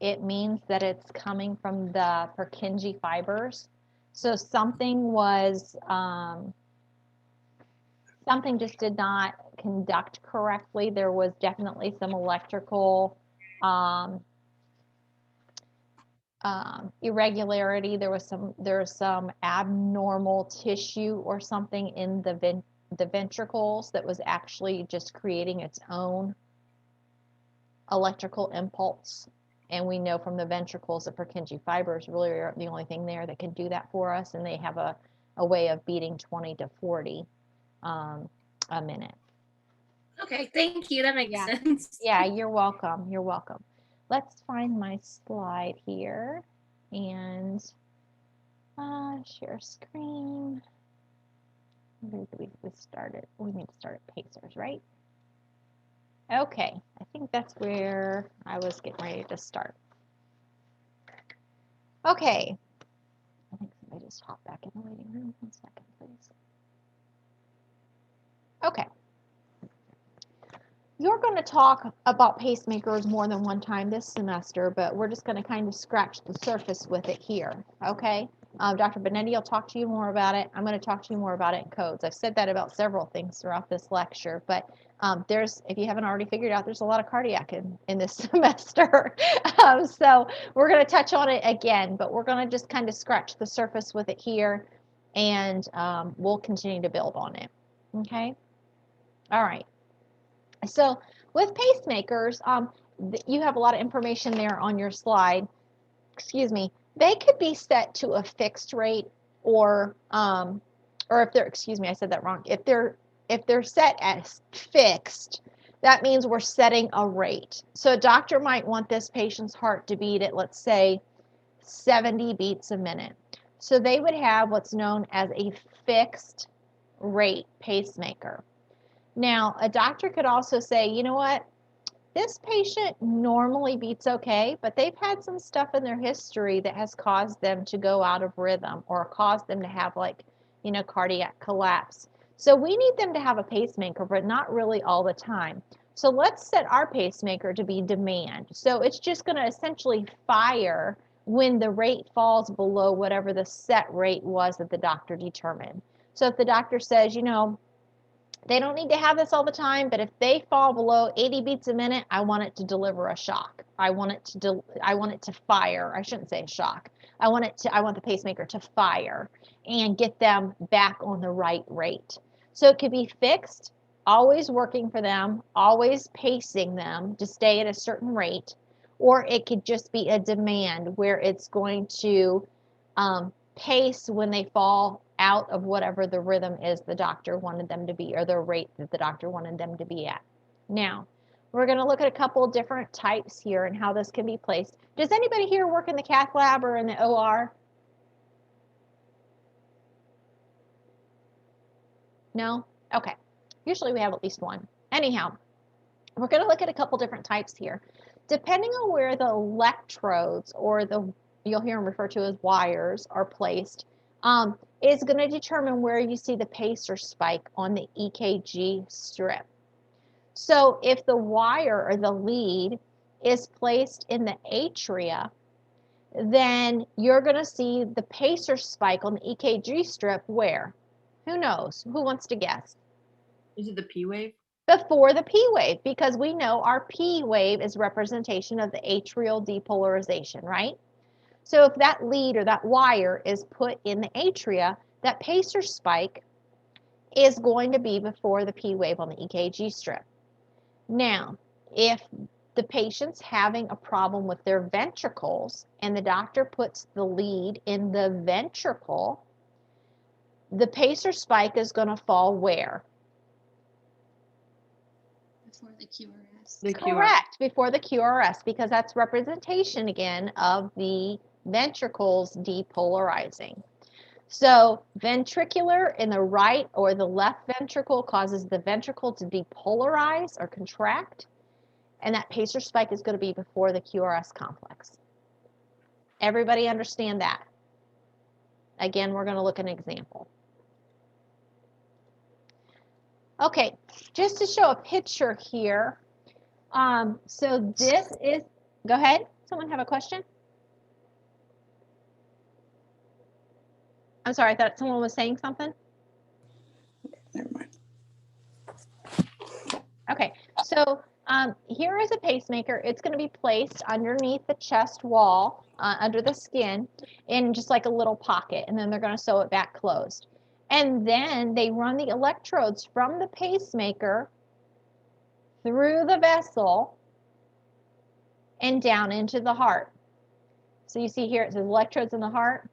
it means that it's coming from the Purkinje fibers. So something was, something just did not conduct correctly. There was definitely some electrical irregularity. There's some abnormal tissue or something in the ventricles that was actually just creating its own electrical impulse. And we know from the ventricles that Purkinje fibers really are the only thing there that can do that for us, and they have a way of beating 20 to 40 a minute. Okay, thank you. That makes sense. Yeah, you're welcome. You're welcome. Let's find my slide here and share screen. Where did we start it? We need to start at Pacers, right? Okay, I think that's where I was getting ready to start. Okay, I think somebody just hopped back in the waiting room. 1 second, please. Okay. You're going to talk about pacemakers more than one time this semester, but we're just going to kind of scratch the surface with it here, okay? Dr. Benetti will talk to you more about it. I'm going to talk to you more about it in codes. I've said that about several things throughout this lecture, but if you haven't already figured out, there's a lot of cardiac in this semester. So we're going to touch on it again, but we're going to just kind of scratch the surface with it here, and we'll continue to build on it, okay? All right. So with pacemakers, you have a lot of information there on your slide. Excuse me. They could be set to a fixed rate, or if they're, excuse me, I said that wrong. If they're set as fixed, that means we're setting a rate. So a doctor might want this patient's heart to beat at, let's say, 70 beats a minute. So they would have what's known as a fixed rate pacemaker. Now, a doctor could also say, you know what, this patient normally beats okay, but they've had some stuff in their history that has caused them to go out of rhythm or caused them to have, like, cardiac collapse. So we need them to have a pacemaker, but not really all the time. So let's set our pacemaker to be demand. So it's just going to essentially fire when the rate falls below whatever the set rate was that the doctor determined. So if the doctor says, they don't need to have this all the time, but if they fall below 80 beats a minute, I want it to deliver a shock. I want it to fire. I shouldn't say shock. I want the pacemaker to fire and get them back on the right rate. So it could be fixed, always working for them, always pacing them to stay at a certain rate, or it could just be a demand where it's going to pace when they fall out of whatever the rhythm is the doctor wanted them to be, or the rate that the doctor wanted them to be at. Now, we're going to look at a couple of different types here and how this can be placed. Does anybody here work in the cath lab or in the OR? No? Okay. Usually we have at least one. Anyhow, we're going to look at a couple different types here. Depending on where the electrodes, or you'll hear them referred to as wires, are placed, is going to determine where you see the pacer spike on the EKG strip. So if the wire or the lead is placed in the atria, then you're going to see the pacer spike on the EKG strip where? Who knows? Who wants to guess? Is it the P wave? Before the P wave, because we know our P wave is representation of the atrial depolarization, right? So if that lead or that wire is put in the atria, that pacer spike is going to be before the P wave on the EKG strip. Now, if the patient's having a problem with their ventricles and the doctor puts the lead in the ventricle, the pacer spike is going to fall where? Before the QRS. The QR. Correct, before the QRS, because that's representation again of the ventricles depolarizing. So ventricular in the right or the left ventricle causes the ventricle to depolarize or contract, and that pacer spike is going to be before the QRS complex. Everybody understand that? Again, we're going to look at an example. Okay, just to show a picture here. So this is, go ahead. Someone have a question? I'm sorry, I thought someone was saying something. Never mind. Okay, so here is a pacemaker. It's going to be placed underneath the chest wall, under the skin, in just like a little pocket, and then they're going to sew it back closed. And then they run the electrodes from the pacemaker through the vessel and down into the heart. So you see here it says electrodes in the heart.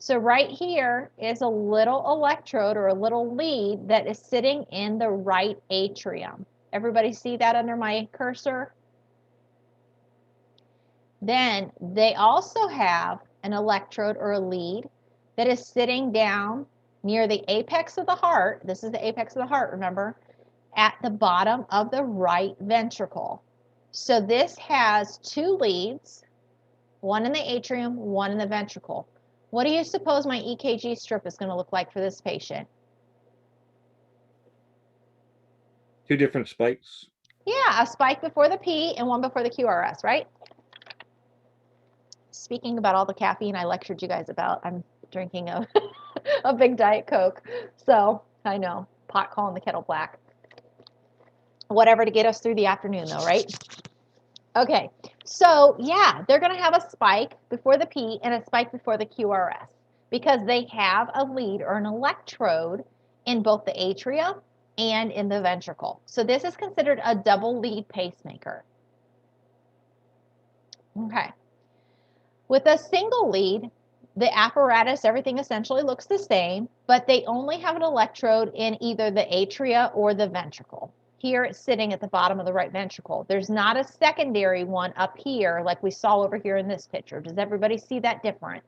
So right here is a little electrode or a little lead that is sitting in the right atrium. Everybody see that under my cursor? Then they also have an electrode or a lead that is sitting down near the apex of the heart. This is the apex of the heart, remember, at the bottom of the right ventricle. So this has two leads, one in the atrium, one in the ventricle. What do you suppose my EKG strip is going to look like for this patient? Two different spikes. Yeah, a spike before the P and one before the QRS, right? Speaking about all the caffeine I lectured you guys about, I'm drinking a, a big Diet Coke. So I know, pot calling the kettle black. Whatever to get us through the afternoon though, right? Okay, so yeah, they're going to have a spike before the P and a spike before the QRS because they have a lead or an electrode in both the atrium and in the ventricle. So this is considered a double lead pacemaker. Okay. With a single lead, the apparatus, everything essentially looks the same, but they only have an electrode in either the atria or the ventricle. Here it's sitting at the bottom of the right ventricle. There's not a secondary one up here like we saw over here in this picture. Does everybody see that difference?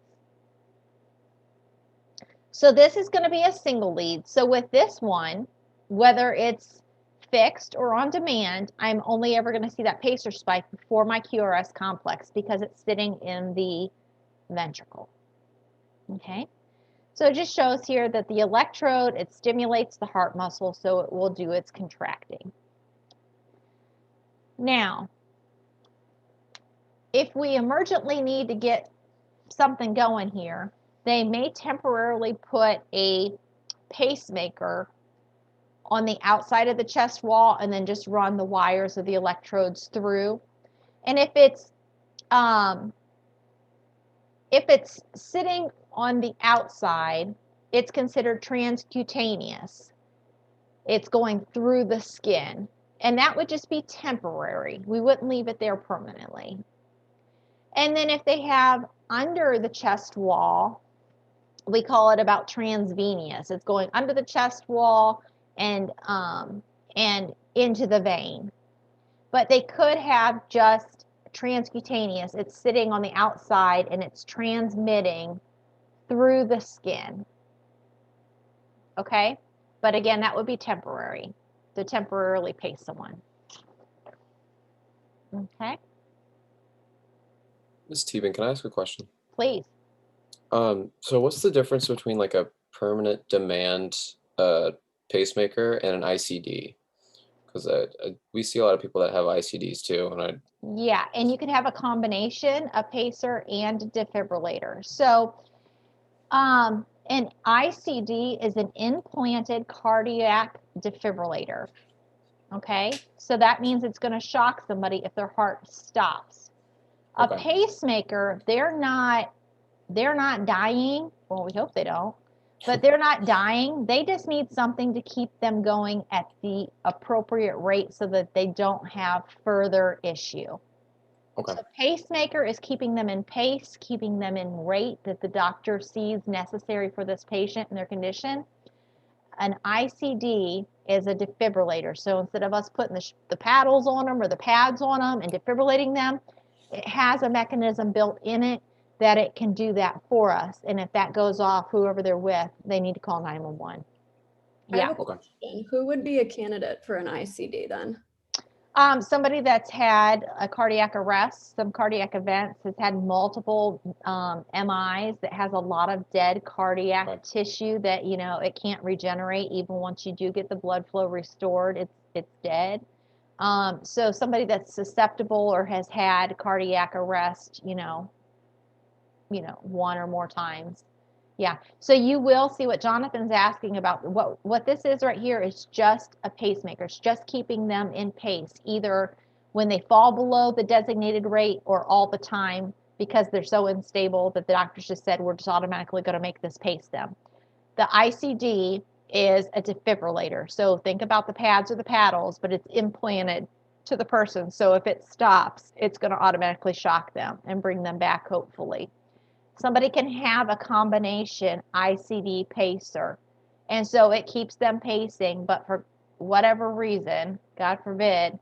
So this is going to be a single lead. So with this one, whether it's fixed or on demand, I'm only ever going to see that pacer spike before my QRS complex because it's sitting in the ventricle. Okay, so it just shows here that the electrode, it stimulates the heart muscle, so it will do its contracting. Now, if we emergently need to get something going here, they may temporarily put a pacemaker on the outside of the chest wall and then just run the wires of the electrodes through. And if it's sitting on the outside, it's considered transcutaneous. It's going through the skin, and that would just be temporary. We wouldn't leave it there permanently. And then if they have under the chest wall, we call it about transvenous. It's going under the chest wall and into the vein. But they could have just transcutaneous. It's sitting on the outside and it's transmitting through the skin. Okay? But again, that would be temporary, to temporarily pace someone. Okay? Ms. Teben, can I ask a question? Please. So what's the difference between like a permanent demand pacemaker and an ICD? Because we see a lot of people that have ICDs too, and Yeah, and you can have a combination, a pacer and a defibrillator. So an ICD is an implanted cardiac defibrillator. Okay, so that means it's going to shock somebody if their heart stops. A pacemaker, they're not dying. Well, we hope they don't, but they're not dying. They just need something to keep them going at the appropriate rate so that they don't have further issue. Okay. So pacemaker is keeping them in pace, keeping them in rate that the doctor sees necessary for this patient and their condition. An ICD is a defibrillator. So instead of us putting the paddles on them or the pads on them and defibrillating them, it has a mechanism built in it that it can do that for us. And if that goes off, whoever they're with, they need to call 911. I have Yeah. a question. Who would be a candidate for an ICD then? Somebody that's had a cardiac arrest, some cardiac events, has had multiple MIs, that has a lot of dead cardiac tissue that, you know, it can't regenerate. Even once you do get the blood flow restored, it's dead. So somebody that's susceptible or has had cardiac arrest, you know, one or more times. Yeah. So you will see what Jonathan's asking about. What this is right here is just a pacemaker. It's just keeping them in pace, either when they fall below the designated rate or all the time, because they're so unstable that the doctors just said, we're just automatically going to make this pace them. The ICD is a defibrillator. So think about the pads or the paddles, but it's implanted to the person. So if it stops, it's going to automatically shock them and bring them back, hopefully. Somebody can have a combination ICD pacer, and so it keeps them pacing, but for whatever reason, God forbid,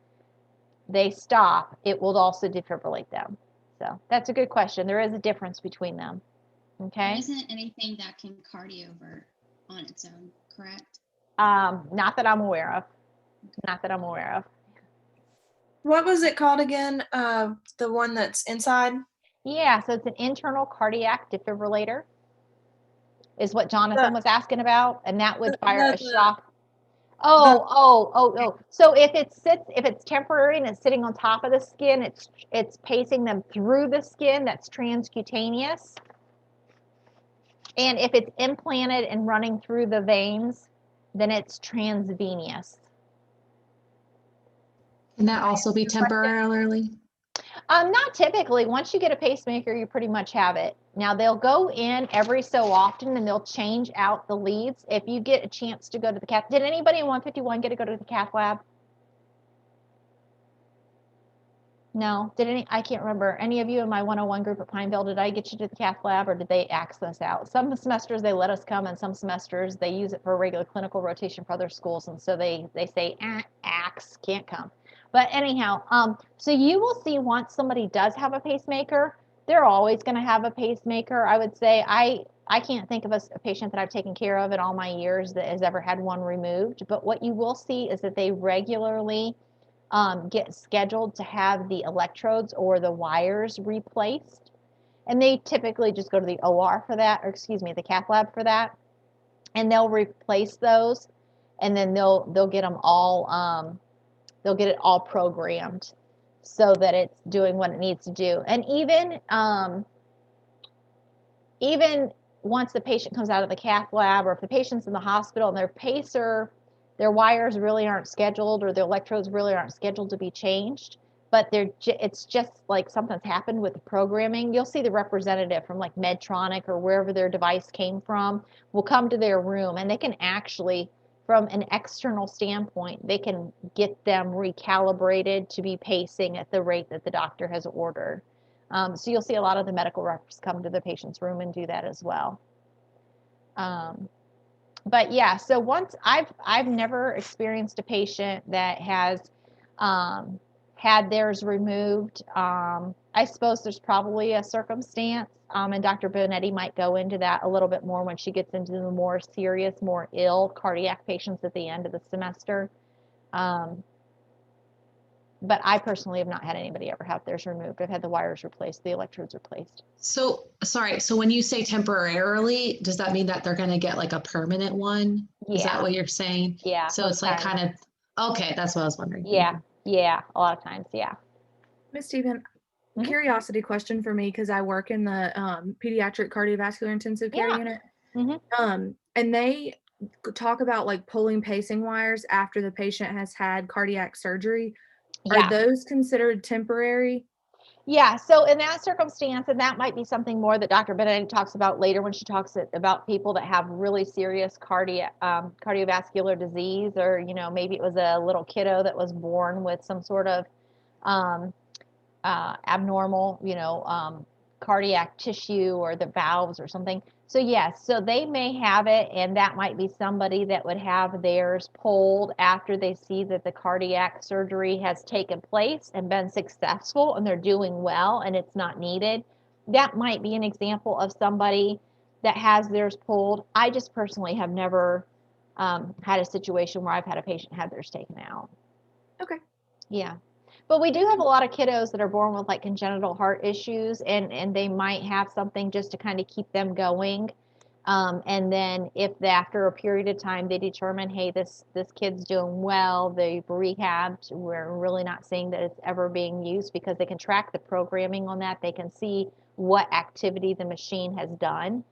they stop, it will also defibrillate them. So that's a good question. There is a difference between them. Okay. There isn't anything that can cardiovert on its own, correct? Not that I'm aware of. Not that I'm aware of. What was it called again? The one that's inside? Yeah, so it's an internal cardiac defibrillator, is what Jonathan was asking about, and that would fire a shock. Oh. So if it's temporary and it's sitting on top of the skin, it's pacing them through the skin. That's transcutaneous. And if it's implanted and running through the veins, then it's transvenous. Can that also be temporarily? Not typically. Once you get a pacemaker, you pretty much have it. Now, they'll go in every so often and they'll change out the leads. If you get a chance to go to the cath, did anybody in 151 get to go to the cath lab? No, I can't remember. Any of you in my 101 group at Pineville, did I get you to the cath lab or did they ax us out? Some semesters they let us come and some semesters they use it for a regular clinical rotation for other schools. And so they say, ax, can't come. But anyhow, so you will see once somebody does have a pacemaker, they're always going to have a pacemaker. I would say I can't think of a patient that I've taken care of in all my years that has ever had one removed. But what you will see is that they regularly get scheduled to have the electrodes or the wires replaced. And they typically just go to the OR for that, or excuse me, the cath lab for that. And they'll replace those and then they'll get them all they'll get it all programmed so that it's doing what it needs to do. And even once the patient comes out of the cath lab, or if the patient's in the hospital and their pacer, their wires really aren't scheduled or the electrodes really aren't scheduled to be changed, but it's just like something's happened with the programming. You'll see the representative from like Medtronic or wherever their device came from will come to their room, and they can actually, from an external standpoint, they can get them recalibrated to be pacing at the rate that the doctor has ordered. So you'll see a lot of the medical reps come to the patient's room and do that as well. But yeah, so once I've never experienced a patient that has had theirs removed. I suppose there's probably a circumstance, and Dr. Bonetti might go into that a little bit more when she gets into the more serious, more ill cardiac patients at the end of the semester. But I personally have not had anybody ever have theirs removed. I've had the wires replaced, the electrodes replaced. So, sorry. So when you say temporarily, does that mean that they're going to get like a permanent one? Yeah. Is that what you're saying? Yeah. So it's like kind of, okay, that's what I was wondering. Yeah. Yeah. A lot of times. Yeah. Miss Stephen, curiosity question for me, because I work in the pediatric cardiovascular intensive care unit. And they talk about like pulling pacing wires after the patient has had cardiac surgery. Are those considered temporary? Yeah, so in that circumstance, and that might be something more that Dr. Benedict talks about later when she talks about people that have really serious cardiovascular disease, or maybe it was a little kiddo that was born with some sort of um, abnormal, cardiac tissue or the valves or something. So yes, so they may have it, and that might be somebody that would have theirs pulled after they see that the cardiac surgery has taken place and been successful and they're doing well and it's not needed. That might be an example of somebody that has theirs pulled. I just personally have never had a situation where I've had a patient have theirs taken out. Okay. Yeah. But we do have a lot of kiddos that are born with like congenital heart issues, and they might have something just to kind of keep them going. And then if after a period of time they determine, hey, this kid's doing well, they've rehabbed, we're really not saying that it's ever being used, because they can track the programming on that. They can see what activity the machine has done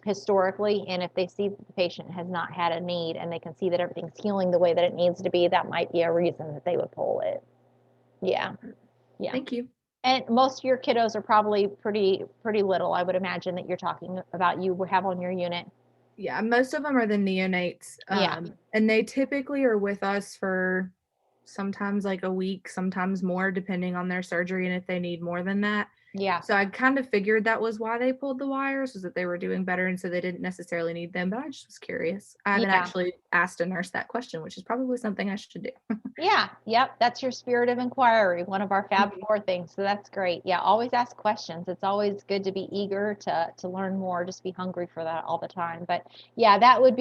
historically, and if they see that the patient has not had a need and they can see that everything's healing the way that it needs to be, that might be a reason that they would pull it. Yeah. Yeah. Thank you. And most of your kiddos are probably pretty little. I would imagine that you're talking about you have on your unit. Yeah, most of them are the neonates. Yeah. And they typically are with us for sometimes like a week, sometimes more, depending on their surgery and if they need more than that. Yeah. So I kind of figured that was why they pulled the wires, was that they were doing better, and so they didn't necessarily need them. But I just was curious. I haven't actually asked a nurse that question, which is probably something I should do. Yeah. Yep. That's your spirit of inquiry, one of our Fab Four things. So that's great. Yeah. Always ask questions. It's always good to be eager to learn more. Just be hungry for that all the time. But yeah, that would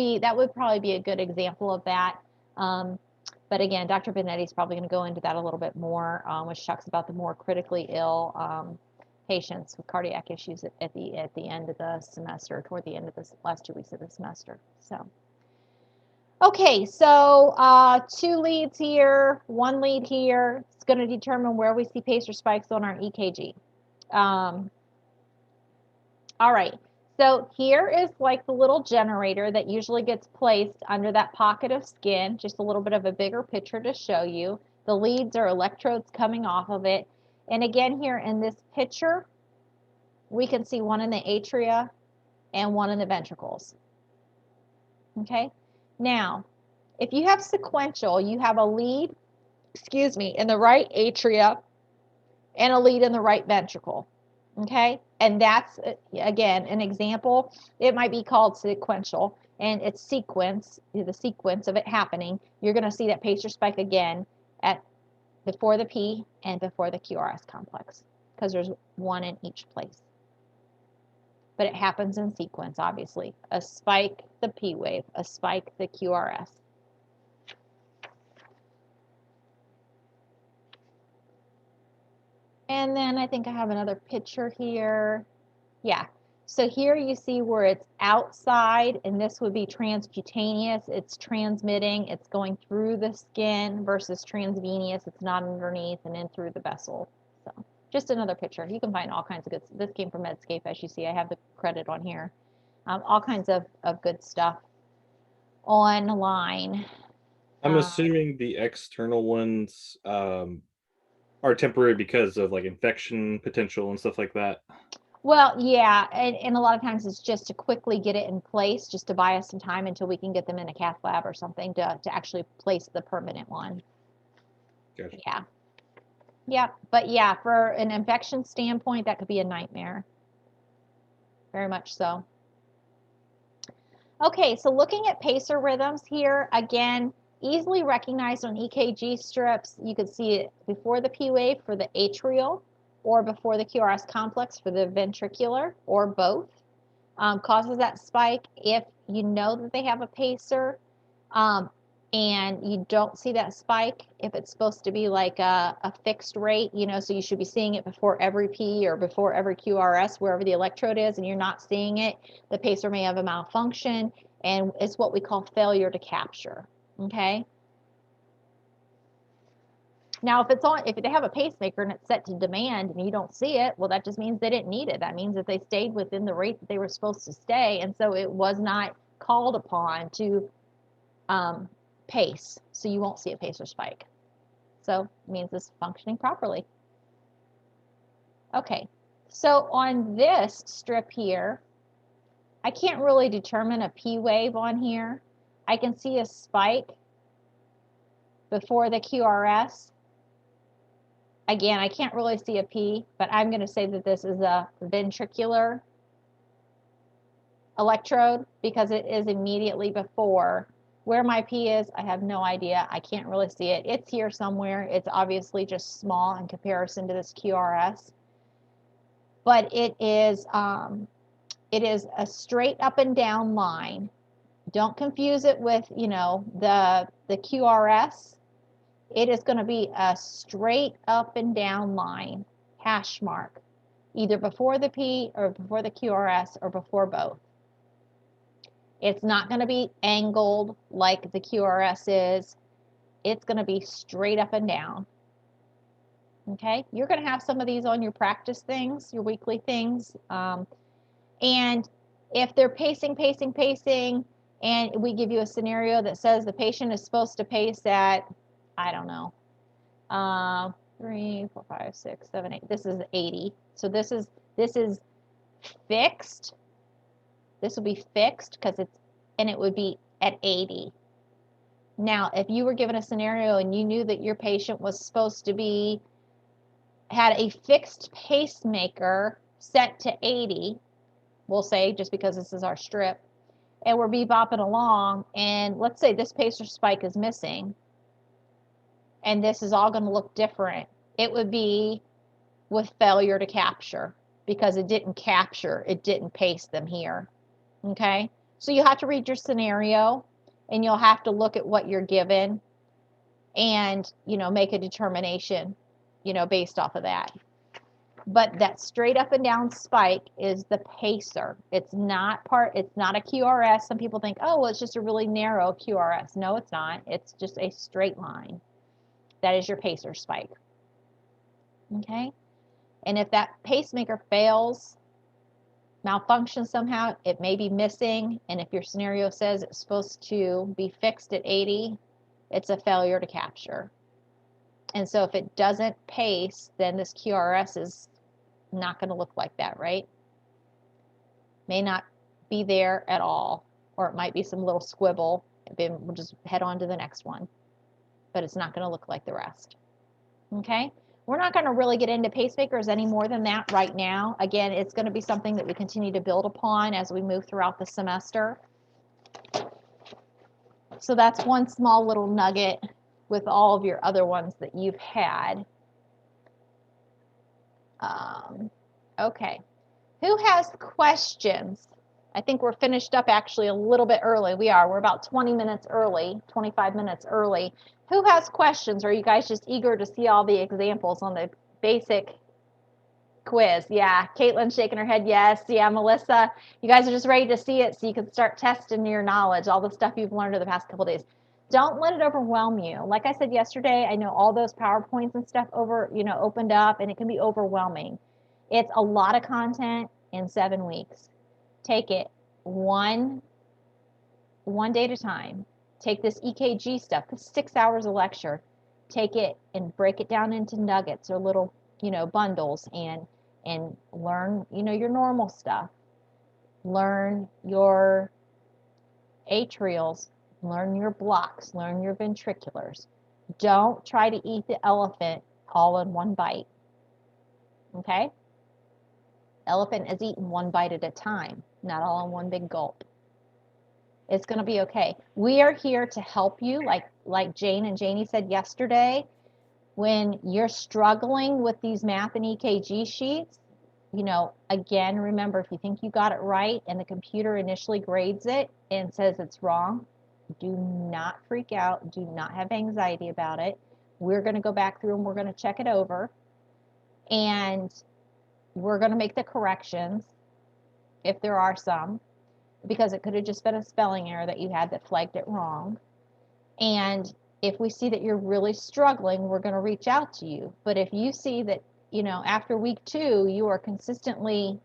probably be a good example of that. But again, Dr. Benetti's probably going to go into that a little bit more, which talks about the more critically ill patients with cardiac issues at the end of the semester, toward the end of the last 2 weeks of the semester. So, okay, so 2 leads here, 1 lead here. It's going to determine where we see pacer spikes on our EKG. All right. So here is like the little generator that usually gets placed under that pocket of skin, just a little bit of a bigger picture to show you. The leads are electrodes coming off of it. And again, here in this picture, we can see one in the atria and one in the ventricles. Okay. Now, if you have sequential, you have a lead, in the right atria and a lead in the right ventricle. Okay. And that's, again, an example. It might be called sequential, and it's the sequence of it happening. You're going to see that pacer spike again before the P and before the QRS complex, because there's one in each place. But it happens in sequence, obviously. A spike, the P wave, a spike, the QRS. And then I think I have another picture here. Yeah. So here you see where it's outside, and this would be transcutaneous. It's transmitting, it's going through the skin, versus transvenous. It's not underneath and in through the vessel. So just another picture. You can find all kinds of good. This came from Medscape, as you see. I have the credit on here. All kinds of good stuff online. I'm assuming the external ones are temporary because of like infection potential and stuff like that. Well, yeah, and a lot of times it's just to quickly get it in place, just to buy us some time until we can get them in a cath lab or something to actually place the permanent one. Gotcha. Yeah. Yeah, but yeah, for an infection standpoint, that could be a nightmare. Very much so. Okay, so looking at pacer rhythms here, again, easily recognized on EKG strips. You could see it before the P wave for the atrial, or before the QRS complex for the ventricular, or both. Causes that spike. If you know that they have a pacer and you don't see that spike, if it's supposed to be like a fixed rate, so you should be seeing it before every P or before every QRS, wherever the electrode is, and you're not seeing it, the pacer may have a malfunction, and it's what we call failure to capture. Okay. Now, if they have a pacemaker and it's set to demand and you don't see it, well, that just means they didn't need it. That means that they stayed within the rate that they were supposed to stay, and so it was not called upon to pace, so you won't see a pacer spike. So it means it's functioning properly. Okay, so on this strip here, I can't really determine a P wave on here. I can see a spike before the QRS. Again, I can't really see a P, but I'm going to say that this is a ventricular electrode because it is immediately before. Where my P is, I have no idea. I can't really see it. It's here somewhere. It's obviously just small in comparison to this QRS. But it is a straight up and down line. Don't confuse it with, the QRS. It is going to be a straight up and down line, hash mark, either before the P or before the QRS or before both. It's not going to be angled like the QRS is. It's going to be straight up and down. Okay, you're going to have some of these on your practice things, your weekly things. And if they're pacing, and we give you a scenario that says the patient is supposed to pace at, I don't know, 3, 4, 5, 6, 7, 8. This is 80. So this is fixed. This will be fixed and it would be at 80. Now, if you were given a scenario and you knew that your patient was supposed to had a fixed pacemaker set to 80, we'll say, just because this is our strip, and we're bebopping along, and let's say this pacer spike is missing, and this is all going to look different. It would be with failure to capture because it didn't pace them here. Okay, so you have to read your scenario, and you'll have to look at what you're given, and make a determination, based off of that. But that straight up and down spike is the pacer. It's not a QRS. Some people think, oh, well, it's just a really narrow QRS. No, it's not. It's just a straight line. That is your pacer spike. Okay? And if that pacemaker fails, malfunctions somehow, it may be missing. And if your scenario says it's supposed to be fixed at 80, it's a failure to capture. And so if it doesn't pace, then this QRS is not going to look like that, right? May not be there at all, or it might be some little squibble. Then we'll just head on to the next one, but it's not going to look like the rest. Okay, we're not going to really get into pacemakers any more than that right now. Again, it's going to be something that we continue to build upon as we move throughout the semester. So that's one small little nugget with all of your other ones that you've had. Okay, who has questions? I think we're finished up actually a little bit early. We're about 20 minutes early, 25 minutes early. Who has questions? Or are you guys just eager to see all the examples on the basic quiz? Yeah, Caitlin's shaking her head yes. Yeah, Melissa, you guys are just ready to see it so you can start testing your knowledge, all the stuff you've learned over the past couple days. Don't let it overwhelm you. Like I said yesterday, I know all those PowerPoints and stuff opened up, and it can be overwhelming. It's a lot of content in 7 weeks. Take it one day at a time. Take this EKG stuff, this 6 hours of lecture, take it and break it down into nuggets or little, bundles, and learn, your normal stuff. Learn your atrials, learn your blocks, learn your ventriculars. Don't try to eat the elephant all in one bite. Okay? Elephant is eaten one bite at a time, not all in one big gulp. It's going to be okay. We are here to help you, like Jane and Janie said yesterday. When you're struggling with these math and EKG sheets, again, remember, if you think you got it right and the computer initially grades it and says it's wrong, do not freak out. Do not have anxiety about it. We're going to go back through and we're going to check it over. And we're going to make the corrections if there are some, because it could have just been a spelling error that you had that flagged it wrong. And if we see that you're really struggling, we're going to reach out to you. But if you see that, after week 2, you are consistently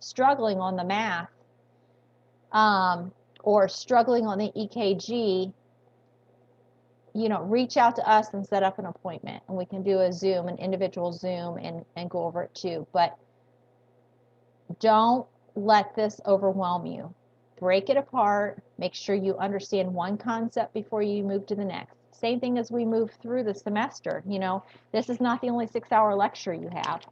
struggling on the math, or struggling on the EKG, reach out to us and set up an appointment, and we can do an individual Zoom, and go over it too. But don't let this overwhelm you. Break it apart. Make sure you understand one concept before you move to the next. Same thing as we move through the semester. This is not the only 6-hour lecture you have.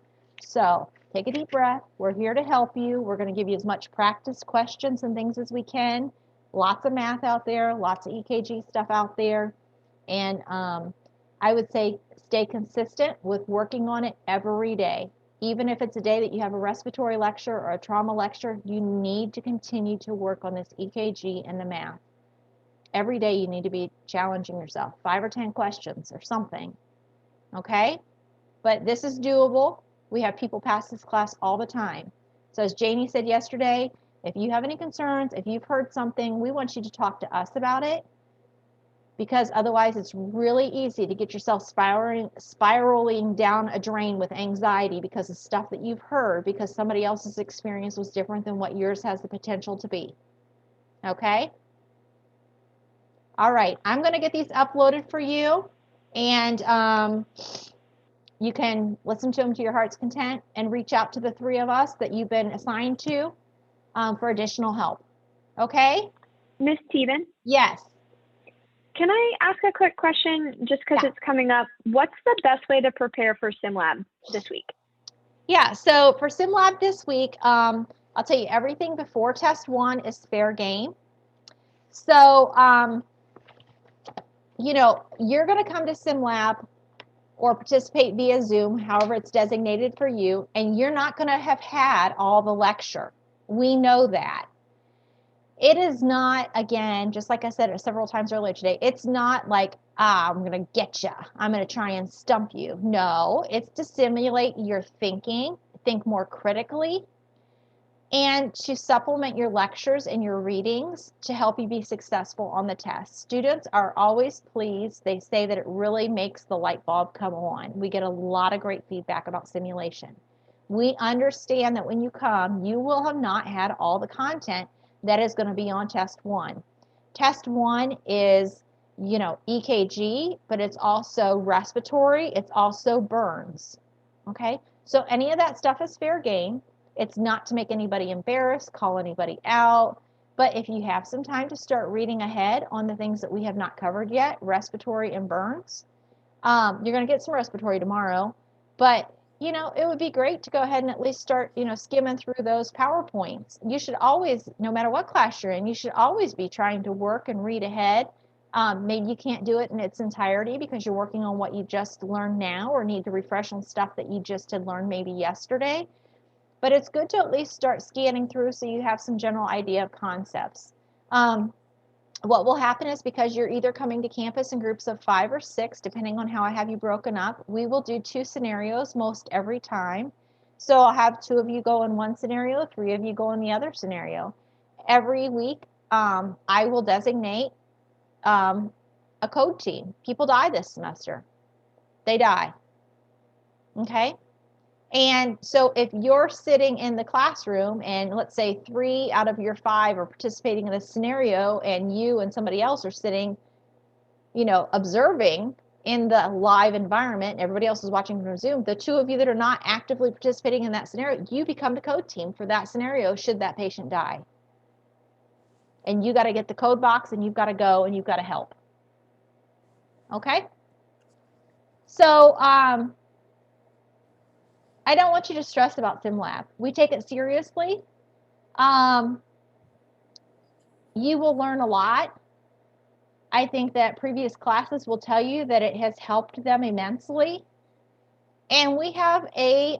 So take a deep breath. We're here to help you. We're going to give you as much practice questions and things as we can. Lots of math out there, lots of EKG stuff out there. And I would say stay consistent with working on it every day. Even if it's a day that you have a respiratory lecture or a trauma lecture, you need to continue to work on this EKG and the math. Every day you need to be challenging yourself, 5 or 10 questions or something, okay? But this is doable. We have people pass this class all the time. So as Janie said yesterday, if you have any concerns, if you've heard something, we want you to talk to us about it, because otherwise it's really easy to get yourself spiraling down a drain with anxiety because of stuff that you've heard, because somebody else's experience was different than what yours has the potential to be. Okay? All right, I'm going to get these uploaded for you, and you can listen to them to your heart's content and reach out to the 3 of us that you've been assigned to for additional help. Okay? Miss Teven? Yes. Can I ask a quick question just because it's coming up? What's the best way to prepare for SimLab this week? Yeah, so for SimLab this week, I'll tell you, everything before test 1 is fair game. So, you're going to come to SimLab or participate via Zoom, however it's designated for you, and you're not going to have had all the lecture. We know that. It is not, again, just like I said several times earlier today, it's not like, I'm going to get you. I'm going to try and stump you. No, it's to simulate your thinking, think more critically, and to supplement your lectures and your readings to help you be successful on the test. Students are always pleased. They say that it really makes the light bulb come on. We get a lot of great feedback about simulation. We understand that when you come, you will have not had all the content that is going to be on test 1. Test 1 is, EKG, but it's also respiratory. It's also burns. Okay? So any of that stuff is fair game. It's not to make anybody embarrassed, call anybody out. But if you have some time to start reading ahead on the things that we have not covered yet, respiratory and burns, you're going to get some respiratory tomorrow. But, it would be great to go ahead and at least start, skimming through those PowerPoints. You should always, no matter what class you're in, you should always be trying to work and read ahead. Maybe you can't do it in its entirety because you're working on what you just learned now or need to refresh on stuff that you just had learned maybe yesterday. But it's good to at least start scanning through so you have some general idea of concepts. What will happen is, because you're either coming to campus in groups of 5 or 6, depending on how I have you broken up, we will do 2 scenarios most every time. So I'll have 2 of you go in one scenario, 3 of you go in the other scenario. Every week, I will designate a code team. People die this semester. They die. Okay? And so if you're sitting in the classroom and let's say 3 out of your 5 are participating in this scenario, and you and somebody else are sitting, observing in the live environment, and everybody else is watching from Zoom, the 2 of you that are not actively participating in that scenario, you become the code team for that scenario should that patient die. And you got to get the code box, and you've got to go, and you've got to help. Okay? So, I don't want you to stress about SimLab. We take it seriously. You will learn a lot. I think that previous classes will tell you that it has helped them immensely. And we have a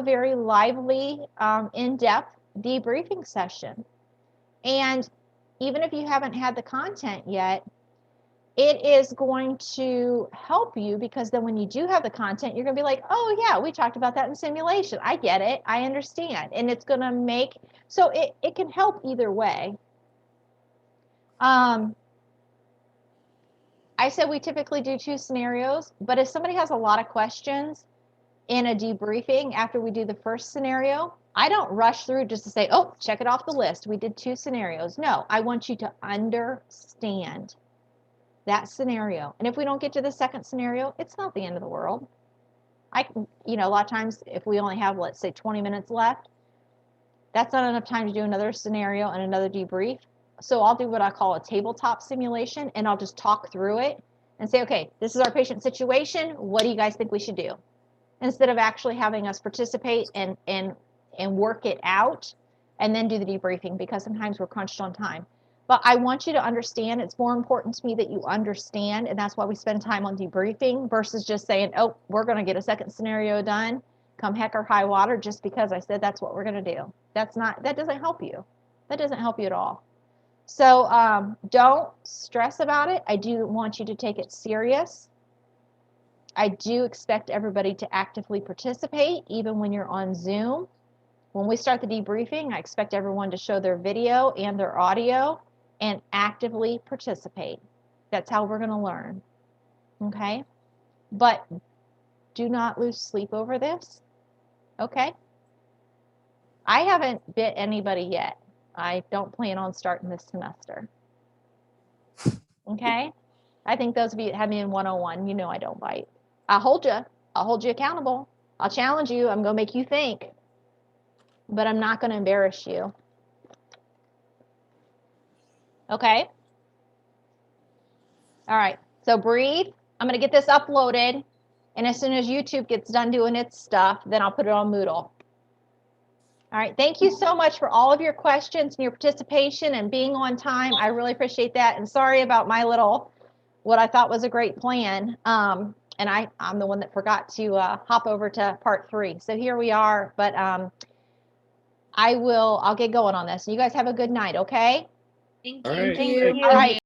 very lively, in-depth debriefing session. And even if you haven't had the content yet, it is going to help you, because then when you do have the content, you're going to be like, oh yeah, we talked about that in simulation. I get it. I understand. And it's going to make, so it can help either way. I said we typically do 2 scenarios, but if somebody has a lot of questions in a debriefing after we do the first scenario, I don't rush through just to say, oh, check it off the list. We did 2 scenarios. No, I want you to understand that scenario. And if we don't get to the second scenario, it's not the end of the world. A lot of times if we only have, let's say 20 minutes left, that's not enough time to do another scenario and another debrief. So I'll do what I call a tabletop simulation, and I'll just talk through it and say, okay, this is our patient situation. What do you guys think we should do? Instead of actually having us participate and work it out and then do the debriefing, because sometimes we're crunched on time. But I want you to understand, it's more important to me that you understand, and that's why we spend time on debriefing versus just saying, oh, we're going to get a second scenario done, come heck or high water, just because I said that's what we're going to do. That doesn't help you. That doesn't help you at all. So don't stress about it. I do want you to take it serious. I do expect everybody to actively participate, even when you're on Zoom. When we start the debriefing, I expect everyone to show their video and their audio and actively participate. That's how we're going to learn. Okay? But do not lose sleep over this. Okay? I haven't bit anybody yet. I don't plan on starting this semester. Okay? I think those of you that have me in 101, you know I don't bite. I'll hold you accountable. I'll challenge you. I'm going to make you think. But I'm not going to embarrass you. Okay? All right. So breathe. I'm going to get this uploaded. And as soon as YouTube gets done doing its stuff, then I'll put it on Moodle. All right. Thank you so much for all of your questions and your participation and being on time. I really appreciate that. And sorry about my little, what I thought was a great plan. And I'm the one that forgot to hop over to part 3. So here we are. But I'll get going on this. You guys have a good night, okay? Thank All you. right. Thank Thank you. All right.